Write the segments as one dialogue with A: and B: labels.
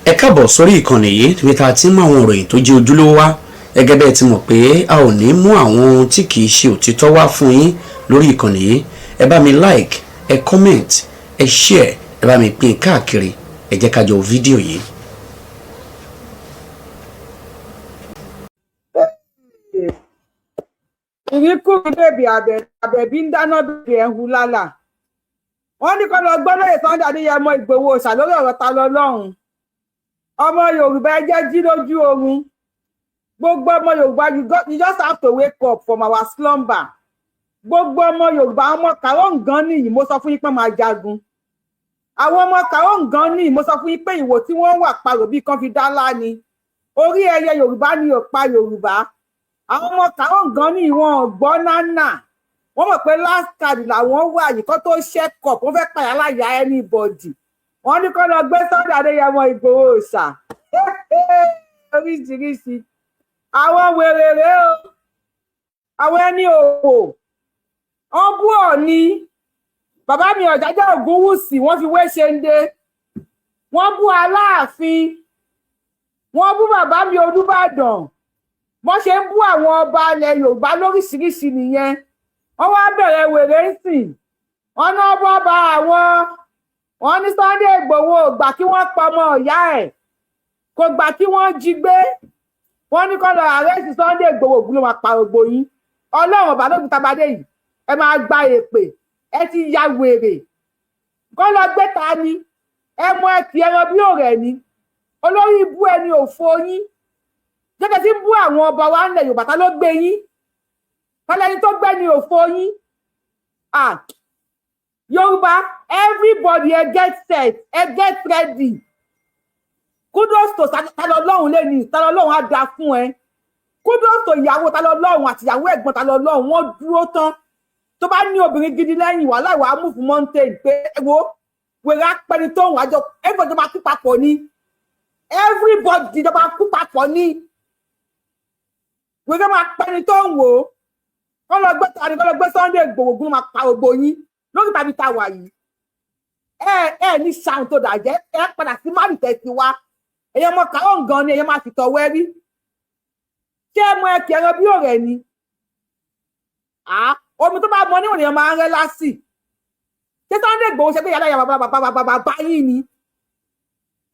A: ẹ káàbọ̀ sórí ìkànnì yìí níbi tá a ti ń mú àwọn ìròyìn tó jẹ́ ojúlówó wá gẹ́gẹ́ bẹ́ẹ̀ ti mọ̀ pé a ò ní mú àwọn ohun tí kì í ṣe òtítọ́ wá fún yín lórí ìkànnì yìí. Ẹ bá mi like, ẹ comment, ẹ share, ẹ bá mi pín káàkiri, ẹ jẹ́ ká jọ fídíò yìí.
B: ìrìnkúrú bèbí àbẹ̀bí ń dáná bèbí ẹ̀ ń hu lálà. Wọ́n ní kọ́ lọ gbọ́ lóye Sunday Adéyẹmọ Ìgbòho ṣà lórí ọ̀rọ̀ ta lọ́lọ́run. Ọmọ Yorùbá ẹ jẹ́ jí lójú oorun. Gbogbo ọmọ Yorùbá you just have to wake up from our slumber. Gbogbo ọmọ Yorùbá ọmọ kàrọ̀ ǹgan nìyí mo sọ fún yín pé máa jagun. Àwọn ọmọ kàrọ̀ ǹgan nìyí mo sọ fún yín pé ìwò tí wọ́n wà parò bí kan fi dá láni. Orí ẹyẹ Yorùbá ni ò pa Yorùbá. Àwọn ọmọ kàrọ̀ ǹgan nìyí wọn ò gbọ́ nánà. Wọ́n mọ̀ pé last card làwọn wà yìí kó tó check up wọ́n fẹ́ pàyà láyà anybody. Wọ́n ní kó lọ gbé Sunday Adéyẹmọ Ìgbòho ṣà oríṣiríṣi àwọn wèrèrè o àwọn ẹni òwò wọ́n bú Ọọ̀ni bàbá mi Ọ̀jájá Ògúnwùsì wọ́n fi wé ṣende wọ́n bú Aláàfin wọ́n bú bàbá mi Olúbàdàn wọ́n ṣe ń bú àwọn ọba ilẹ̀ Yorùbá lóríṣiríṣi nìyẹn. Wọ́n wá bẹ̀rẹ̀ wèrè ń sìn wọ́n náà bọ́ bá àwọn wọ́n ní Sunday Ìgbòho gbà kí wọ́n pa ọmọ ìyá ẹ̀ kò gbà kí wọ́n jí gbé wọ́n ní kọ́ lọ àrẹ́sì Sunday Ìgbòho ògùn ló máa pa gbogbo yín. Ọlọ́run ọba lóògùn tabadé yìí ẹ máa gba èpè ẹ ti ya wèrè kọ́ lọ gbé TANI ẹ mọ ẹ kì ẹran bí òrẹ́ ni olórí ibú ẹni òfo yín jẹ́kẹ́ tí ń bú àwọn ọba wa ńlẹ̀ Yorùbá ta ló gbé yín kọ́lẹ́ni tó gbé ni òfo yín. Yorùbá everybody ẹ get set ẹ get ready. Kudos to talọ́lọ́run lẹ́ni talọ́lọ́run á dáa fún ẹ. Kudos to ìyàwó talọ́lọ́run àti ìyàwó ẹ̀gbọ́n talọ́lọ́run wọ́n dúró tán. Tó bá ní obìnrin gidi lẹ́yìn wà láìwá move mountain pé wo wèrè apẹni tó ń wájọ everybody máa kú papọ̀ ni. Everybody tó máa kú papọ̀ ni. Wèrè máa pẹni tó ń wò ó. Kọ́ lọ gbé TANI kọ́ lọ gbé Sunday Ìgbòho ògùn máa pa gbogbo yín lórí tàbí ta wà yìí. Ẹ ní ṣàǹ tó dàjẹ́ ẹ padà sí márùtẹ́ ti wá. Èyàn mọ kàrọ̀ ǹgan ni èyàn máa fi tọ̀ wẹ́rí. Ṣé ẹ mọ ẹkẹ ẹran bí òrẹ́ ni? Omi tó bá mọ níwọ̀n èèyàn máa ń rẹ́ lásì. Ṣé Sunday Ìgbòho ṣe pé yàrá yàrá bàbá yín ni?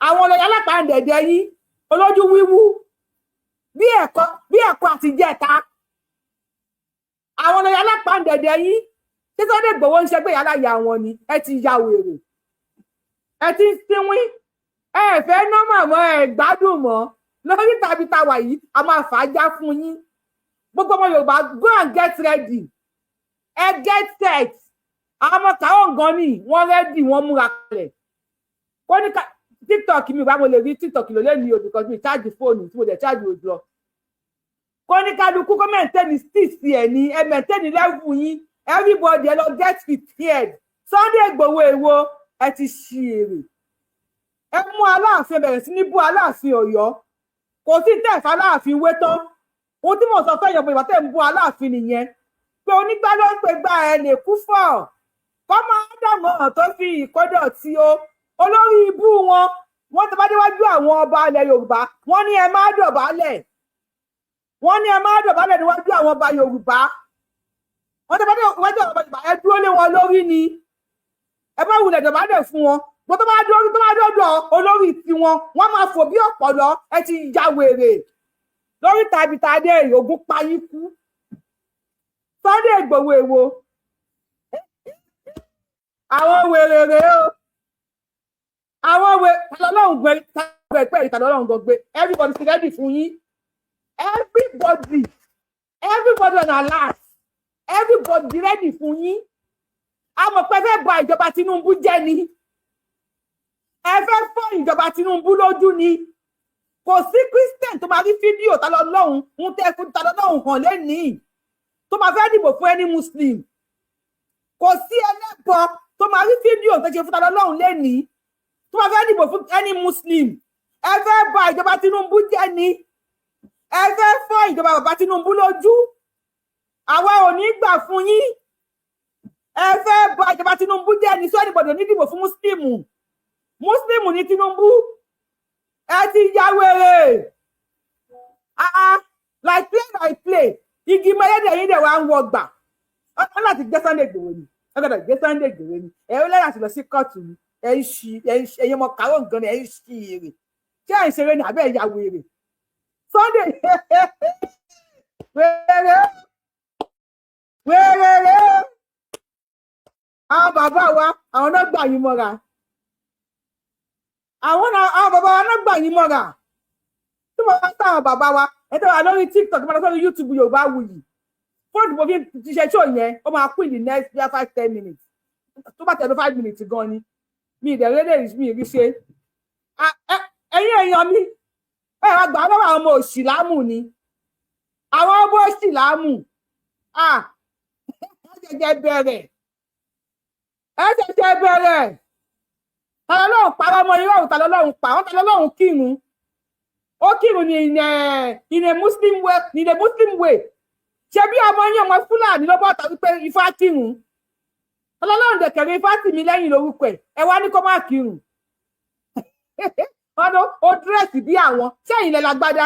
B: Àwọn ọlọ́yà alápàǹdẹ̀dẹ̀ yín olójú wíwú bí ẹ̀kọ́ àti jẹ́ta. Àwọn ọlọ́yà alápàǹdẹ̀dẹ̀ yín ṣé Sunday Ìgbòho ń ṣe pé yàrá yà wọn ni? Ẹ ti ya wèrè. Ẹ ti ń sínwín. Ẹ fẹ́ nọ́mà mọ́ ẹ gbádùn mọ́ lórí tàbí tàwa yìí a máa fà á já fún yín. Gbogbo ọmọ Yorùbá go and get ready. Ẹ get set. Àwọn ọmọ kàrọ̀ ǹgan ni wọ́n ready wọ́n múra kalẹ̀. Kó ní TikTok mi ìbámu lè rí TikTok ló lé ní o because mi charge fóònù tí mo dẹ̀ charge ojú lọ. Kó ní kálukú kó maintain stis ẹ̀ ní ẹ maintain level yín. Everybody ẹ lọ get prepared. Sunday Ìgbòho èwo ẹ ti ṣí èrè. Ẹ mú Aláàfin bẹ̀rẹ̀ sí ní bú Aláàfin Ọ̀yọ́ kò sí tẹ̀fà Aláàfin wé tán. Ohun tí mo sọ fẹ́ yọ̀bọ̀ ìwà tẹ̀ ń bú Aláàfin nìyẹn pé onígbà ló ń pè gba ẹ̀ lè kú fọ̀ kọ́mọ ádámọ̀ tó fi ìkọ́dọ̀ tí ó olórí ibú wọ́n ti bá déwájú àwọn ọba ilẹ̀ Yorùbá wọ́n ní ẹ má dọ̀bálẹ̀ níwájú àwọn ọba Yorùbá wọ́n ti bá déwájú àwọn ọba Yorùbá ẹ dúró lé wọn lórí ni ẹ bá wulẹ̀ dọ̀bálẹ̀ fún wọn bó tó bá dọ́dọ̀ olórí tiwọn wọ́n máa fò bí ọ̀pọ̀lọ́ ẹ ti ya wèrè lórí tàbí tàdé ògùn payín kú. Sunday Ìgbòho èwo àwọn wèrè rèé o àwọn talọ́lọ́run gbẹ ìtàlọ́lọ́run gbẹ everybody ti ready fún yín everybody on alert everybody ready fún yín. Àmọ́ pé fẹ́ bà ìjọba Tinubu jẹ́ ni ẹ fẹ́ fọ́ ìjọba Tinubu lójú ni kò sí Christian tó máa rí fídíò talọ́lọ́run ń tẹ́ fún talọ́lọ́run hàn lẹ́nìí tó máa fẹ́ dìbò fún ẹni Muslim kò sí ẹlẹ́bọ tó máa rí fídíò tó ṣe fún talọ́lọ́run lẹ́nìí tó máa fẹ́ dìbò fún ẹni Muslim. Ẹ fẹ́ bà ìjọba Tinubu jẹ́ ni ẹ fẹ́ fọ́ ìjọba bàbá Tinubu lójú àwa ò ní gbà fún yín. Ẹ fẹ́ bà ìjọba Tinubu jẹ́ ni sọ anybody ní dìbò fún Muslim ní Tinubu ẹ ti ya wèrè like play igi mẹ́lẹ́dẹ̀ yín dẹ̀ wá ń wọ gbà wọ́n láti gbé Sunday Igboho ni wọ́n gbọ́dọ̀ gbé Sunday Igboho ni ẹ̀rọ lẹ́yìn àti lọ sí kóòtù ni ẹ̀yin ọmọ kàró nǹkan ni ẹ̀ ń ṣí èrè ṣé ẹ̀ ń ṣeré ní abẹ́ ìyá wèrè Sunday wèrè àwọn bàbá wa àwọn náà gbà yín mọ́ra àwọn bàbá wa náà gbà yín mọ́ra tí wọ́n bá sáwọn bàbá wa ẹ̀ tó wà lórí TikTok tí wọ́n bá lọ sórí YouTube Yorùbáwùyí fóònù mo fi ti ṣe ṣó yẹn ó máa kú in the next 5-10 minutes tó bá tẹ̀lé 5 minutes gan ni mi ìdẹ̀rẹ́lẹ̀ mi rí ṣe ẹ̀yin èèyàn mi ẹ wá gbà lọ́wọ́ àwọn ọmọ òṣìlámù ni àwọn ọmọ òṣìlámù ẹ ṣẹ̀ṣẹ̀ bẹ̀rẹ̀ tàlọ́lọ́run pa ọmọ irọ́ òun tàlọ́lọ́run pa wọ́n tàlọ́lọ́run kírun ó kírun ní in a Muslim way ṣe bí ọmọ yín ọmọ Fúlàní ló bọ́ta wípé Ifá kírun tàlọ́lọ́run dẹ̀kẹ̀rẹ̀ Ifá tì mí lẹ́yìn lórúkọ ẹ wá ní kó má kírun ọ̀nà ó dírẹ́sì bí àwọn sẹ́yìn lẹ lágbádá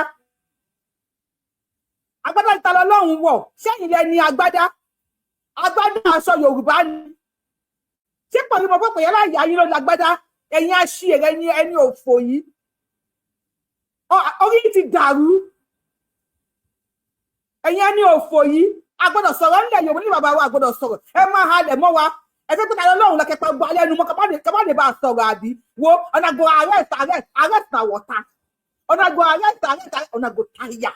B: agbádá tàlọ́lọ́run wọ̀ sẹ́yìn lẹ ní agbádá aṣọ Yorùbá ni ṣé pẹ̀lú mọ̀ pé yálà ìyá yín ló lágbádá ẹ̀yin aṣíèrè ní ẹni òfò yìí orí ti dàrú ẹ̀yin ẹni òfò yìí a gbọ́dọ̀ sọ̀rọ̀ nílẹ̀ Yorùbá ní bàbá wa a gbọ́dọ̀ sọ̀rọ̀ ẹ má halẹ̀ mọ́ wa ẹ fẹ́ pé tàlọ́lọ́run lọ́kẹ́pẹ́ gbọ́ alẹ́ nu mọ́ kọ́ lè bá a sọ̀rọ̀ àbí wo ọ̀nàgò arrest na water ọ̀nàgò arrest ọ̀nàgò táyà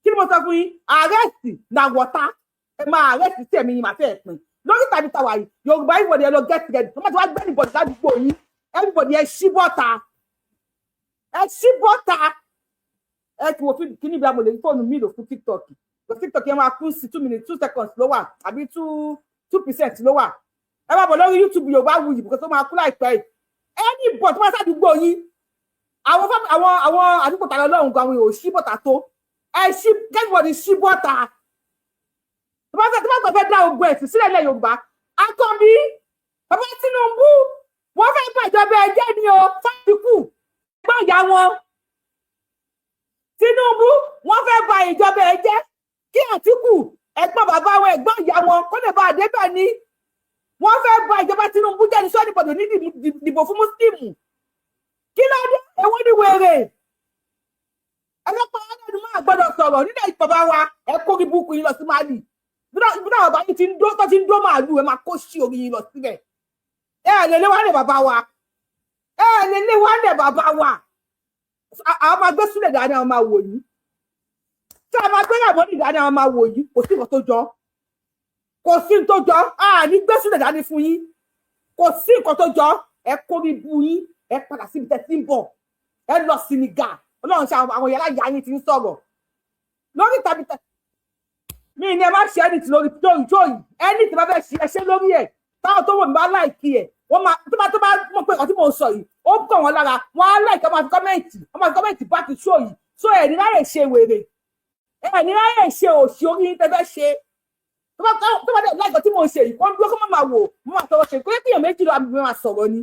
B: kí ni mo sọ fún yín arrest na water ẹ máa arrest sí ẹ̀mí yín màá fẹ́ ẹ̀ pin lórí tàbí tàwa yìí Yorùbá ìwọ̀de ẹ lọ get ready tó má ti wá gbé anybody ládùúgbò yín everybody ẹ ṣí bọ́ta ẹ ti wo kí ni ibi amòlè fóònù mi lò fún TikTok yẹn máa kún sí 2 minutes 2 seconds ló wà àbí 2% ló wà ẹ má bọ̀ lórí YouTube Yorùbáwùyí because ó máa kú láìpẹ́ yìí anybody tó má sádùúgbò yín àwọn àdúgbò tàlọ́ lọ́hùn gan àwọn èèyàn ò ṣí bọ́ta tó ẹ ṣí everybody ṣí bọ́ta tó bá fẹ́ dá ogun ẹ̀sìn sílẹ̀ ilẹ̀ Yorùbá Akànbí bàbá Tinubu wọ́n fẹ́ bàjọba ẹ̀jẹ̀ ni o fáfikù ẹgbọ́n ìyá wọn Tinubu wọ́n fẹ́ ba ìjọba ẹ̀jẹ̀ kí Àtíkù ẹ̀gbọ́n bàbá wọn ẹ̀gbọ́n ìyá wọn kó lè bá àdébẹ̀ ni wọ́n fẹ́ ba ìjọba Tinubu jẹ́ ní sọ́ọ́dì pọ̀jù ní dìbò fún Mùsùlùmí kí ló dé ẹ̀wọ́n ní wèrè ẹlẹ́pàá ọlọ́run máa gbọ́dọ̀ sọ̀rọ̀ nílẹ̀ bàbá wa ẹ kó rí búkú yín lọ sí Mali bí náà bàbá yín ti ń dó màálù ẹ máa kó sí orí yín lọ síbẹ̀ ẹ lè lé wálé bàbá wa àwọn máa gbé sílẹ̀ dání àwọn máa wò yín tí a máa gbé yàgò ní ìdání àwọn máa wò yín kò sí nǹkan tó jọ ní gbé sílẹ̀ dání fún yín kò sí nǹkan tó jọ ẹ kó rí bú yín ẹ padà síbi tẹ́ tí ń bọ̀ ẹ lọ Senegal Ọlọ́run ṣe àwọn yàrá ìyá yín ti ń sọ̀rọ̀ lórí tàbí mi ni ẹ má ṣe ẹni tí lórí tó yìí ẹni tí bá fẹ́ ṣe ẹṣẹ́ lórí ẹ̀ táwọn tó wò mí bá láìkí ẹ̀ wọ́n máa tó bá mọ̀ pé ọtí mò ń sọ yìí ó kàn wọ́n lára wọ́n á láìkí ọmọ àti kọ́mẹ́ǹtì bá ti ṣó yìí so ẹ̀ ní láyè ṣe wèrè ẹ̀ ní láyè ṣe òṣì orí yín tẹ́ fẹ́ ṣe tó bá dẹ̀ láìkọ́ tí mò ń ṣe yìí wọ́n dúró kó má máa wò mo máa sọ̀rọ̀ ṣe kó yẹ kí èèyàn méjì lọ àbí mi máa sọ̀rọ̀ ni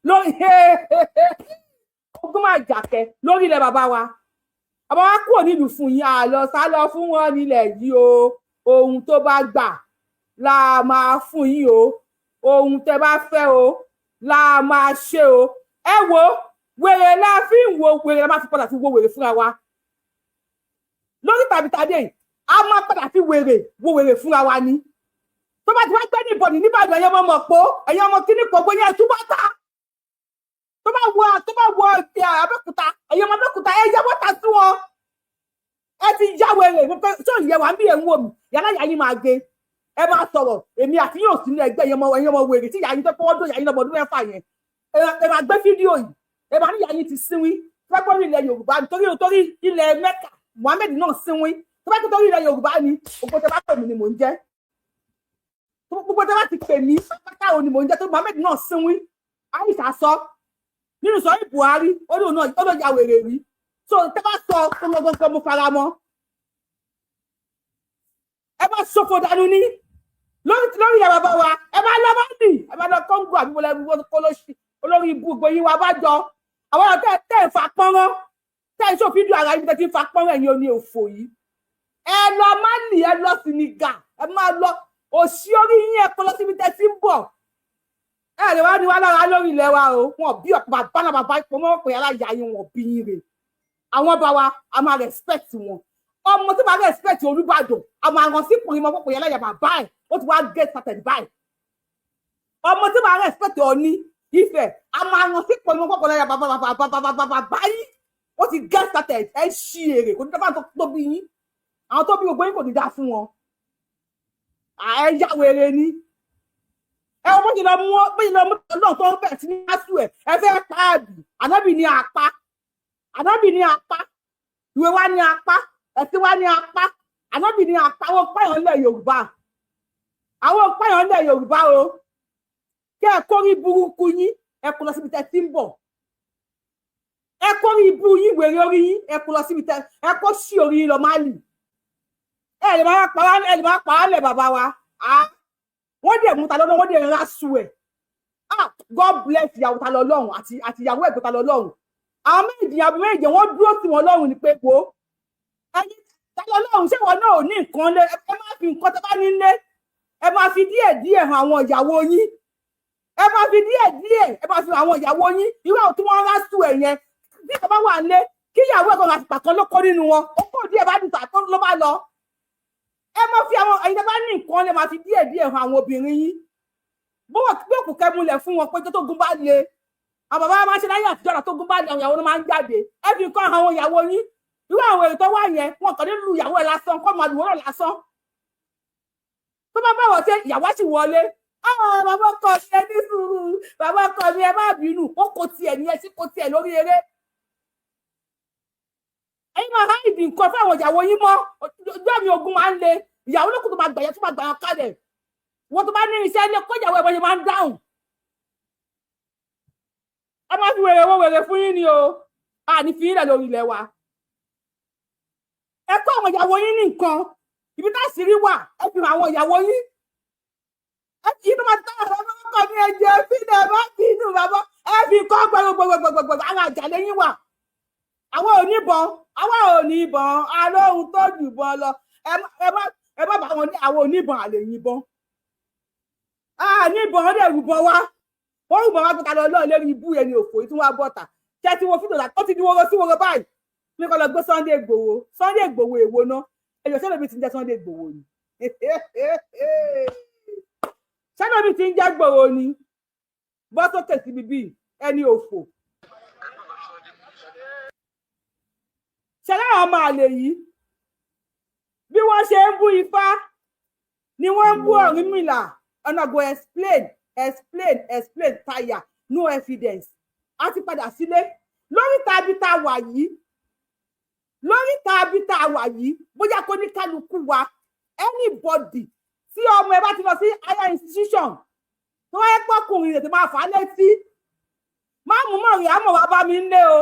B: lórí ogún máa jàkẹ́ lórí ilẹ̀ bàbá wa àbá wa kúrò nílùú fún yín àlọ́ sálọ fún wọn nílẹ̀ yìí o ohun tó bá gbà la máa fún yín o ohun tẹ́ bá fẹ́ o la máa ṣe o ẹ wo wèrè la fi ń wo wèrè la máa fi padà fi wo wèrè fúnra wa lórí tàbí tàdé yìí a máa padà fi wo wèrè fúnra wa ni tó bá ti wá gbé ní ìbọ̀dì níbàdàn ẹ̀yọ́ ọmọ pọ̀ ẹ̀yọ́ ọmọ kíní pọ̀ bóyá ẹ̀ túbọ̀ ta tó bá wọ Abẹ́òkúta ẹ̀yọ́ ọmọ Abẹ́òkúta ẹ̀ yẹ wọ́ta sí wọn ẹ ti já wèrè tó ìyẹ wà ń bí ẹ̀ ń wò mí yàrá ìyá yín máa gé ẹ máa sọ̀rọ̀ èmi àti yóò sí ní ẹgbẹ́ ẹ̀yọ́ ọmọ wèrè tí ìyá yín tó pọ́wọ́ dó ìyá yín lọ́mọdún mẹ́fà yẹn ẹ máa gbé fídíò yìí ẹ máa ní ìyá yín ti sínwín fẹ́gbọ́n ní ilẹ̀ Yorùbá nítorí ilẹ̀ Mẹ́kà Muhammed náà sínwín tó bá tó ilẹ̀ Yorùbá ni gbogbo tẹ bá pè mí ni mò ń jẹ́ gbogbo tẹ bá ti pè mí pátá òun ni mò ń jẹ́ tó Muhammed náà sínwín àyíṣà sọ nínú sọ ní Buhari ó lóun náà ó ló ya wèrè rí so tẹ bá sọ gbogbo mo fara mọ́ ẹ bá ṣòfò dànù ní lórí ìyá bàbá wa ẹ bá lọ Mali ẹ bá lọ Congo àbí mo lẹ olórí ibú gbogbo yín wa bá jọ àwọn ọ̀tẹ̀ tẹ̀ ń fa pọ́nrán tẹ̀ ń ṣó fídíò ara yín tẹ̀ ti ń fa pọ́nrán ẹ̀yin oní òfò yìí ẹ lọ Mali ẹ lọ Senegal ẹ máa lọ òṣì orí yín ẹ kọ́ lọ síbi tẹ̀ ti ń bọ̀ ẹ lè wá ní wá lára lórí ilẹ̀ wa o wọn bí bàbá náà bàbá ipò mọ́ pé aláya yín wọn bí yín rè àwọn bá wa a máa respect wọn ọmọ tí máa respect Olúbàdàn a máa rán sí ìpòrí mọ́ pé aláya bàbá ẹ̀ ó ti wá get started báyìí ọmọ tí máa respect Ọọ̀ni Ifẹ̀ a máa rán sí ìpòrí mọ́ pé aláya bàbá yìí ó ti get started ẹ ṣí èrè kò ní dábàá tó bí yín àwọn tó bí gbogbo yín kò ní dá fún wọn ẹ yá wèrè ni ẹ wọ́n bó ti lọ mú ọlọ́run tó ń bẹ̀ sí ní asú ẹ̀ ẹ fẹ́ páàdì ànábì ní apá ìwé wa ní apá ẹ̀sìn wa ní apá ànábì ní apá àwọn páyọ̀ ńlẹ̀ Yorùbá o kí ẹ kórí burúkú yín ẹ kó lọ síbi tẹ́ ti ń bọ̀ ẹ kórí ibú yín wèrè orí yín ẹ kó lọ síbi tẹ́ ẹ kó sí orí yín lọ Málì ẹ lè máa pa á lẹ̀ bàbá wa wọ́n dẹ̀ mú ta lọ́lọ́run wọ́n dẹ̀ rásù ẹ̀ God bless ìyàwó ta lọ́lọ́run àti ìyàwó ẹ̀gbọ́n ta lọ́lọ́run àwọn méjì wọ́n dúró sí wọn lọ́run ni pé wo ẹni ta lọ́lọ́run ṣé wọn náà ò ní nǹkan lé ẹ má fi nǹkan tó bá nílé ẹ máa fi díẹ̀ hàn àwọn ìyàwó yín ẹ máa fi díẹ̀ ẹ máa fi àwọn ìyàwó yín irú àwọn tí wọ́n rásù ẹ̀ yẹn bí ìjọba wà nílé kí ìyàwó ẹ̀gbọ́n àti pàkan ló kó nínú wọn ó kó díẹ̀ bá dùn tàkó ló bá lọ ẹ máa fi àwọn ẹ̀yin tó bá ní nǹkan lè máa fi díẹ̀ hàn àwọn obìnrin yín bọ́wọ̀ pé òkú kẹ́múlẹ̀ fún wọn pé tó gún bá le àwọn bàbá máa ń ṣe láyé àtijọ́ ọ̀rọ̀ tó gún bá le àwọn ìyàwó ló máa ń jáde ẹ fi nǹkan àwọn ìyàwó yín irú àwọn èrò tó wà yẹn wọn kàn ní lu ìyàwó ẹ lásán kọ́ máa lùwọ́rọ̀ lásán tó bá bá wọ̀ ṣe ìyàwó sì wọlé bàbá ọkọ mi ẹ ní sùúrù bàbá ọkọ mi ẹ má bínú ó kò tiẹ̀ ní ẹ sí kò tiẹ̀ lórí eré ẹ̀yin máa háìdì nǹkan fún àwọn ìyàwó yín mọ́ ọjọ́ mi ogun máa ń le ìyàwó lókùn tó máa gbàyẹ tó máa gbàyàn kalẹ̀ wọ́n tó bá ní iṣẹ́ ilé kó ìyàwó ẹ̀bọ̀n yẹn máa ń dáhùn ẹ máa fi wèrè fún yín ni o ní fi ilẹ̀ lórí ilẹ̀ wa ẹ kó àwọn ìyàwó yín ní nǹkan ibi tá sì rí wà ẹ fi àwọn ìyàwó yín ẹ fi inú máa tán àwọn ọmọ mi ẹ̀jẹ̀ fílẹ̀ bá fi inú bàbá ẹ fi kọ́ gbogbogbò àwọn àjàlẹ̀ yín wà àwọn oníbọn alóhun tó jùbọn lọ ẹ bá bá wọn ní àwọn oníbọn àlè yìnbọn níbọn ọdẹ rúbọn wá wọn rúbọn wá gbọta lọ lórí ibú yẹn ní òfò tí wọn á bọta kẹ tí wọn fídíò láti ó ti di wọrọ sí wọrọ báyìí ní kọ́ lọ gbé Sunday Igboho èwo ná ẹyọ sẹ́nà mi ti ń jẹ́ Sunday Igboho ni sẹ́nà mi ti ń jẹ́ Igboho ni bọ́ sókè síbi bíi ẹni òfò ṣẹlẹ̀ àwọn ọmọ àlè yìí bí wọ́n ṣe ń bú Ifá ni wọ́n ń bú Ọ̀rúnmìlà ọ̀nà go explain tire no evidence a ti padà sílé lórí tàbí tá a wà yìí bóyá kó ní kálukú wa anybody tí ọmọ ẹ bá ti lọ sí higher institution tó wáyé pọkùnrin rẹ̀ tó máa fà á létí má mú mọ̀rìn àmọ̀ wá bá mi ń lé o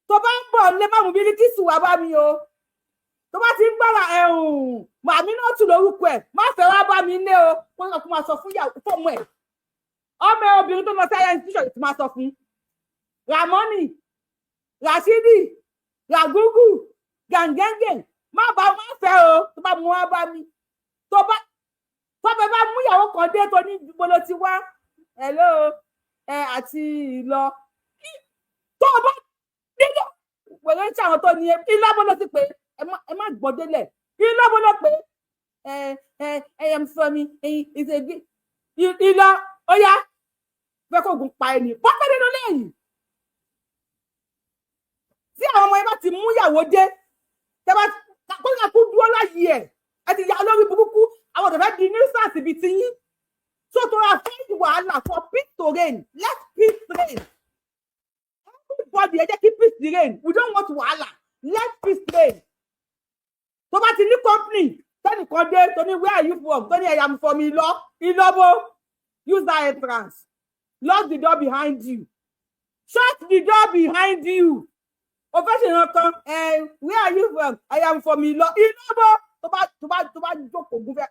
B: tó bá ń bọ̀ lé má mú Bílíkísù wá bá mi o tó bá ti ń gbára màmí náà tù lórúkọ ẹ̀ má fẹ́ wá bá mi lé o wọ́n lọ fún máa sọ fún ìyàwó fọ́ọ̀mù ẹ̀ ọmọ obìnrin tó lọ sí higher institution ti máa sọ fún Ramoni Rashidi Ragugu Gangenge má fẹ́ o tó bá mú wá bá mi tó bá mú ìyàwó kan dé tó ní gbolo ti wá hello àti ìlọ tó bá nílò pẹ̀lú tí àwọn tó ní ilé abọ́lé sí pé ẹ má gbọ́ délẹ̀ ilé abọ́lé pé am sọmi ìṣègbè ìlọ ó yá fẹ́ kó oògùn pa ẹni pọ́pẹ́ nínú lẹ́yìn tí àwọn ọmọ yẹn bá ti mú ìyàwó dé tẹ́ bá kóyà kú dúró láyé ẹ ti ya olórí burúkú àwọn ọ̀dọ́ fẹ́ di nuisance ibi tí yín so to avoid wàhálà for peace to reign let peace reign everybody ẹ jẹ́ kí peace reign we don't want wàhálà let peace reign tó bá ti ní company tẹ́nìkan dé tó ní where are you from tó ní I am from Ìlọ́bó use that entrance lock the door behind you shut the door behind you professional kan where are you from I am from Ìlọ́bó tó bá jókòó gúnfẹ́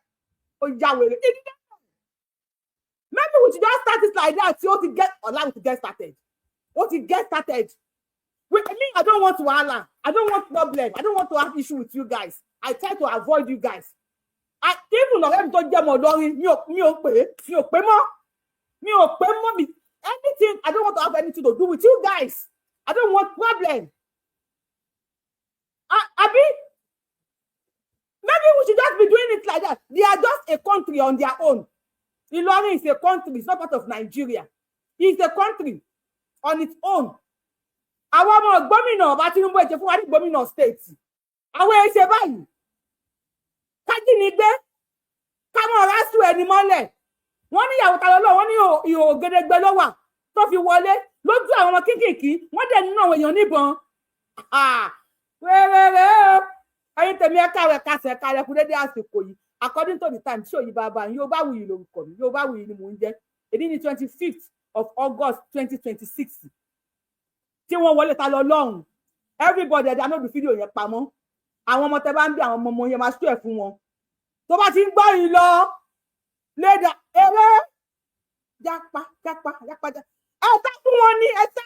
B: ó já wèrè maybe we should just start it like that so to get online to get started What you get started. With me, I don't want wahala. I don't want problem. I don't want to have issue with you guys. I try to avoid you guys. Even ọ̀rẹ́ mi tó jẹ́ mọ̀ lọ́rin mi ò pé mọ́ mi. Anything, I don't want to have anything to do with you guys. I don't want problem. Abi, maybe we should just be doing it like that. They are just a country on their own. Ilorin is a country. It's not part of Nigeria. It's a country on its own. Àwọn ọmọ gómìnà ọba Tinubu ẹ ṣe fún wa ní gómìnà state. Àwọn ẹ ṣe báyìí. Kájínigbé, kámọ̀ rásù ẹni mọ́lẹ̀. Wọ́n ní ìyàwó ta lọ́lọ́, wọ́n ní ìhò gẹ́dẹ́gbẹ́ ló wà tó fi wọlé lójú àwọn ọmọ kéékèèké. Wọ́n dẹ̀ nínú àwọn èèyàn níbọn. Wẹ́rẹ́rẹ́ o. Ẹyin tèmi ẹ káwẹ̀ kásẹ̀ kalẹ̀ kú dédé àsìkò yìí. According to the time, tí òyìnbá bá yín, Yorùbáwùyí lórúkọ mi, Yorùbáwùyí ni mò ń jẹ́. Èdí ní 25th of August 2026. Tí wọ́n wọlé ta lọ lọ́hùn. Everybody ẹ̀dá ló du fídíò yẹn pamọ́. Àwọn ọmọ tẹ bá ń bí àwọn ọmọ yẹn máa ṣú ẹ̀ fún wọn. Tó bá ti ń gbọ́ yìí lọ, léda eré jápa. Ẹ tá fún wọn ní ẹ̀ta.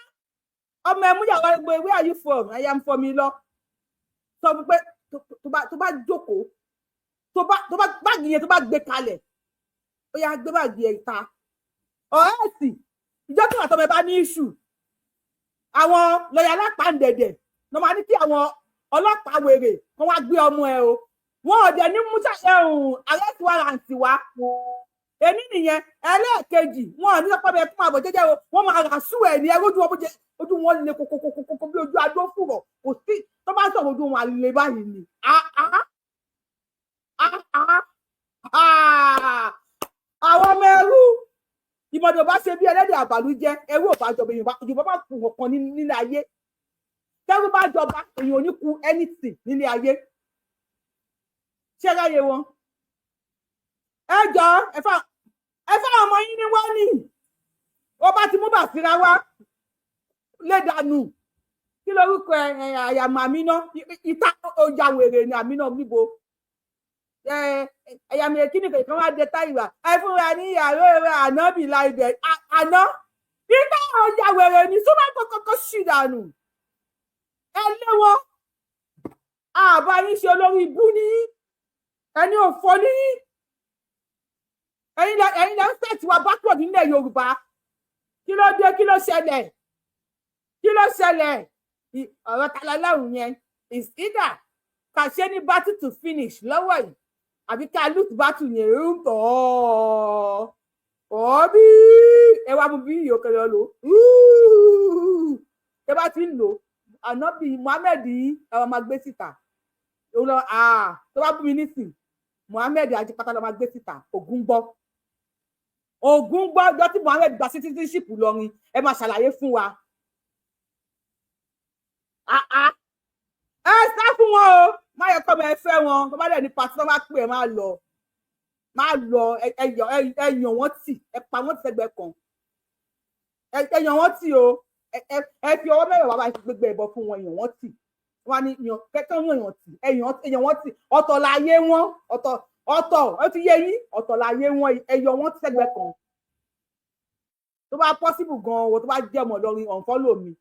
B: Ọmọ ẹ̀ mú yàrá gbogbo where are you from? I am from Ìlọ. Sọ fún pé tó bá jókòó, tó bá báàgì yẹn tó bá gbé kalẹ̀, ó yá gbé báàgì ẹ̀ ta. Ọ̀rẹ́ sì, ìjọ tó wà tọmọ ẹ bá ní iṣu. Àwọn lọ́yà alápàǹdẹ̀dẹ̀ ló máa ní kí àwọn ọlọ́pàá wèrè kan wá gbé ọmọ ẹ o. Wọn ò dẹ̀ ní mú ṣàṣẹ arrest warrant wá. Èmi nìyẹn ẹlẹ́ẹ̀kejì wọn ò ní sọ pé ẹ fún àbọ̀ jẹ́jẹ́ o. Wọ́n máa rà sú ẹ̀ ní ẹrú ojú wọn lè kókókókókó bí ojú adó fúrọ̀. Kò sí tó bá sọ̀rọ̀ ojú wọn àlè báyìí ni. Àwọn ọmọ ẹrú ìmọ̀dé bá ṣe bí ẹlẹ́dẹ̀ àbàlújẹ́ ẹrú ò bá jọba Yorùbá bá kù ọ̀kan nílé ayé. Tẹ́rú bá jọba èèyàn ò ní kù anything nílé ayé. Ṣé ráyè wọn? Ẹ jọ ẹ fà ọmọ yín ní wọ́n ní. Ó bá ti mú bàfíra wá lé dànù. Kí lorúkọ àyàmọ̀ àmínà? Ìta ọjà wèrè ni àmínà níbo? Ẹ̀yàmọ̀ kíni kan wá dé táyìwá. Ẹ fún wa ní ìyàwó rẹ̀ ànábì láìbẹ̀. Àná ìta ọjà wèrè ni súnmọ́ kọ́kọ́ ṣì dànù. Ẹ lé wọn. Àbá yín ṣe olórí ibú ní ẹni òfò ní. Ẹ̀yin lẹ ń fẹ́ tiwa backward nílẹ̀ Yorùbá. Kí ló dé? Kí ló ṣẹlẹ̀? Ọ̀rọ̀ Talọ́lọ́run yẹn is either ká ṣe ní battle to finish lọ́wọ́ yìí àbí ká loot battle yẹn ń bọ̀ ọ́ bí ẹ wá mú bí ìyókè lọ lò ẹ bá ti ń lò ànábì Muhammed yìí ẹ máa gbé síta tó bá bú mi nísìn Muhammed Ajipata lọ máa gbé síta Ògún gbọ́ ọjọ́ tí Muhammed gba citizenship lọ́rin ẹ máa ṣàlàyé fún wa. Ẹ sá fún wọn o má yẹ kọ́ ọmọ ẹ fẹ́ wọn tó bá dẹ̀ ní pàtó tó bá pè é má lọ ẹyàn wọn tì ẹ pa wọn tẹgbẹ́ kan ẹyàn wọn tì o ẹ fi ọwọ́ mẹ́wàá wá fi gbégbé ẹbọ fún wọn ẹyàn wọn tì wọn ní kẹ́kẹ́ yàn tì ẹyàn wọn tì ọ̀tọ̀ láyé wọn ọ̀tọ̀ ó ti yé yín ọ̀tọ̀ láyé wọn ẹyàn wọn tẹgbẹ́ kan tó bá possible gan o tó bá jẹ́ ọmọ lọ́rin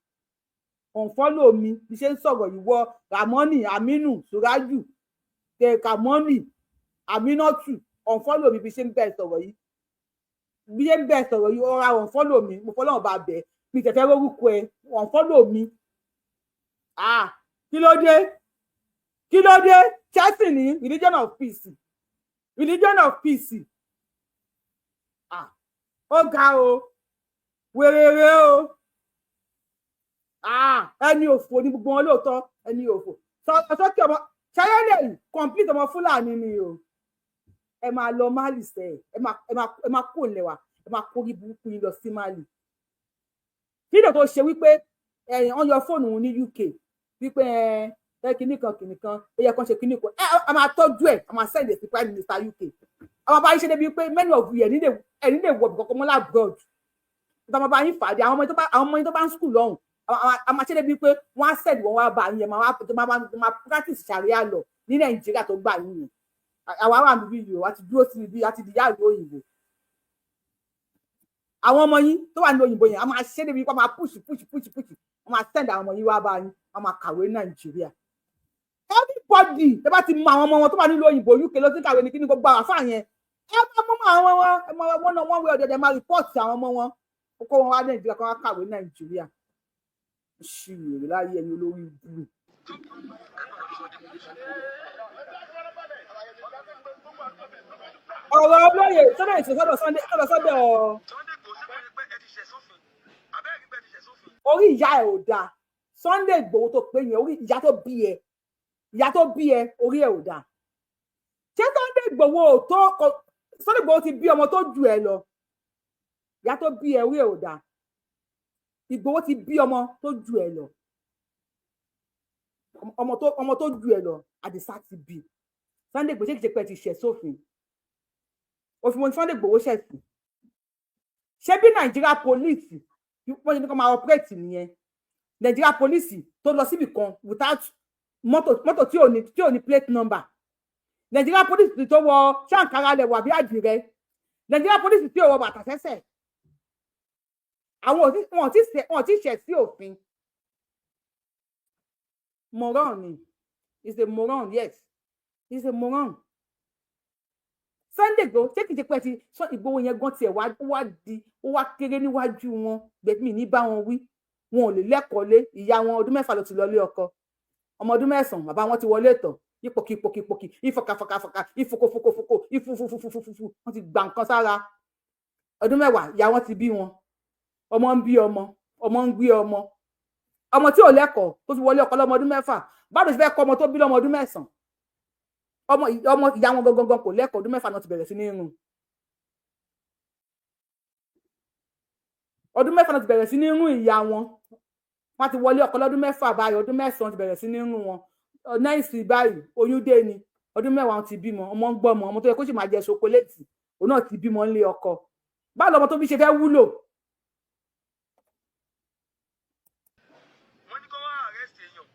B: unfollow mi bí ṣe ń sọ̀rọ̀ yìí wọ Ramoni Aminu Suraju Kamoni Aminatu unfollow mi bí ṣe ń bẹ́ẹ̀ sọ̀rọ̀ yìí ọ̀rá unfollow mi mo fọlọ́run bá bẹ̀ mi tẹ̀fẹ́ lórúkọ ẹ̀ unfollow mi. Kí ló dé Chelsea ní religion of peace ó ga o wèrèrè o. Ẹni òfò ní gbogbo wọn lóòótọ́ ẹni òfò sọ́kè ọmọ ṣayẹ́lẹ̀ complete ọmọ Fúlàní ni o ẹ máa lọ Mali sẹ́ ẹ máa kó lẹ́wà ẹ máa kó burúkú yín lọ sí Mali. Fídíò tó ṣe wípé wọ́n yọ fóònù ní UK wípé kìnnìkan ó yẹ kán ṣe kìnnìkan a máa tọ́jú ẹ̀ a máa send it to Prime Minister UK àwọn bá yín ṣe débi pé many of you ẹ̀ní lè wọ̀ bí kọ́kọ́ mọ́lá abroad ìtàn bá yín fàdé àwọn ọmọ yín tó bá ń school lọ́hùn a máa ṣe débi pé wọ́n á send wọn wá bá yín máa practice sharia law ní Nàìjíríà tó gbà yín yẹn àwa wà níbí yìí o àti dúró sí ibi àti ìyá ìlú òyìnbó àwọn ọmọ yín tó wà ní òyìnbó yẹn a máa ṣe débi wípé a máa push a máa send àwọn ọmọ yín wá bá yín a máa kàwé Nàìjíríà. Everybody tẹ́ bá ti mọ àwọn ọmọ wọn tó wà nílùú òyìnbó UK ló ti kàwé ní kíní gbogbo àwọn àfáà yẹn ẹ máa mọ àwọn wọn náà wọn wé ọdẹdẹ máa report àwọn ọmọ wọn kó wọn wá Nàìjíríà kó wọn kàwé Nàìjíríà ṣìrì láyé ẹni olórí ìlú. ọ̀rọ̀ olóyè sọ́dọ̀ ìṣèṣọ́dọ̀ sọ́dọ̀ orí ìyá ẹ̀ ò dáa Sunday Igboho tó pé yẹn orí ìyá tó bí ẹ orí ẹ̀ ò dáa ṣé Sunday Igboho ti bí ọmọ tó ju ẹ lọ ìyá tó bí ẹ orí ẹ̀ ò dáa Igboho ti bí ọmọ tó ju ẹ lọ ọmọ tó ju ẹ lọ Àdìsá ti bí Sunday Igboho ṣe pẹ́ ti ṣẹ̀ sófin òfin mo ní Sunday Igboho ṣẹ̀ sí ṣé bí Nigeria police wọ́n ṣe ní kó máa operate nìyẹn Nigeria police tó lọ síbì kan without mọ́tò tí ò ní plate number Nigeria police tó wọ ṣàǹkárá lẹ̀ wà bí àdìrẹ Nigeria police tí ò wọ bàtà sẹ́sẹ̀ àwọn wọn ti ṣẹ̀ sí òfin moron ni is a moron yes is a moron Sunday Igboho ṣé kìí ṣe pé ti Igboho yẹn gan tiẹ̀ ó wá kéré níwájú wọn gbẹ̀mí ní bá wọn wí wọn ò lè lẹ́kọ̀ọ́ lé ìyá wọn ọdún 6 ló ti lọ lé ọkọ ọmọ ọdún 9 bàbá wọn ti wọlé tọ̀ ìpòkìpòkìpòkì ìfọkàfọkàfọkà ìfòkòfòkòfòkò ìfúfúfúfúfú wọn ti gbà nǹkan sára ọdún 10 ìyá wọn ti bí wọn ọmọ ń bí ọmọ ń gbé ọmọ tí ò lẹ́kọ̀ọ́ tó fi wọlé ọkọ lọ́mọ ọdún 6 báwo ṣe fẹ́ kọ́ ọmọ tó bí lọ́mọ ọdún 9 ọmọ ìyá wọn gangan kò lẹ́kọ̀ọ́ ọdún 6 náà ti bẹ̀rẹ̀ sí ní rùn ọdún 6 náà ti bẹ̀rẹ̀ sí ní rùn ìyá wọn ti wọlé ọkọ lọ́dún 6 báyìí ọdún 9 ti bẹ̀rẹ̀ sí ní rùn wọn 9 báyìí oyún dé ni ọdún 10 ti bímọ ọmọ ń gbọ́mọ ọmọ tó yẹ kó sì máa jẹ ṣokoléètì òun náà ti bímọ ńlé ọkọ báwo lọmọ tó bí ṣe fẹ́ wúlò. wọ́n ní kó wá arrest èèyàn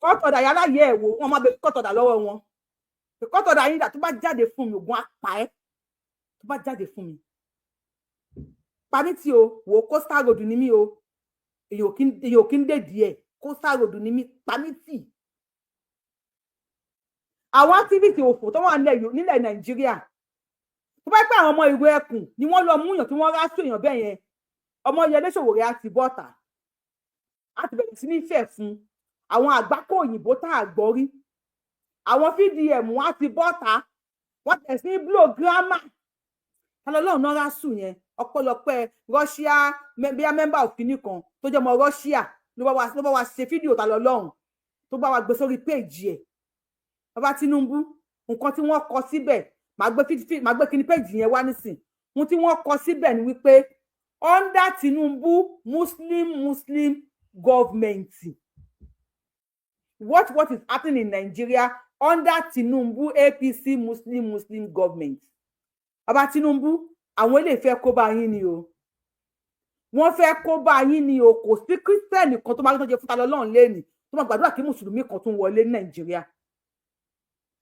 B: court order yàrá yẹ ẹ̀ wò wọ́n máa bẹ court order lọ́wọ́ wọn court order yín dà tó bá jáde fún mi ògùn apá ẹ̀ tó bá jáde fún mi parí tí o wò coastal road ni mí o èyàn kí ń dè díẹ̀ coastal road ni mí parí tí àwọn activity òfò tó wà nílẹ̀ Nàìjíríà tó bá pẹ́ àwọn ọmọ ìwé ẹkùn ni wọ́n lọ múyàn tí wọ́n rásù èèyàn bẹ́ẹ̀ yẹn ọmọ Yẹlé Sowore á ti bọ́ta á ti bẹ̀rẹ̀ sí ní fẹ̀ fún àwọn àgbákò òyìnbó tá a gbọ́ rí àwọn VDM wọn á ti bọ́ta wọ́n tẹ̀ sí blow grammar tálọ́lọ́run náà rásù yẹn ọ̀pọ̀lọpọ̀ Russia bíi member of kìíní kan tó jẹ́ ọmọ Russia ló bá wa ṣe fídíò tálọ́lọ́run tó bá wa gbé sórí péèjì ẹ̀ bàbá Tinubu nǹkan tí wọ́n kọ síbẹ̀ màá gbé kíní péèjì yẹn wá nísìn ohun tí wọ́n kọ síbẹ̀ ni wípé under Tinubu Muslim government what is happening in Nigeria under Tinubu APC Muslim government bàbá Tinubu àwọn ilé ìfẹ́ kó bá yín ni o wọ́n fẹ́ kó bá yín ni o kò sí kírísítẹ́nì kan tó máa tó jẹ fúta lọ́lọ́run lẹ́nìí tó máa gbàdúrà kí mùsùlùmí kan tún wọlé ní Nàìjíríà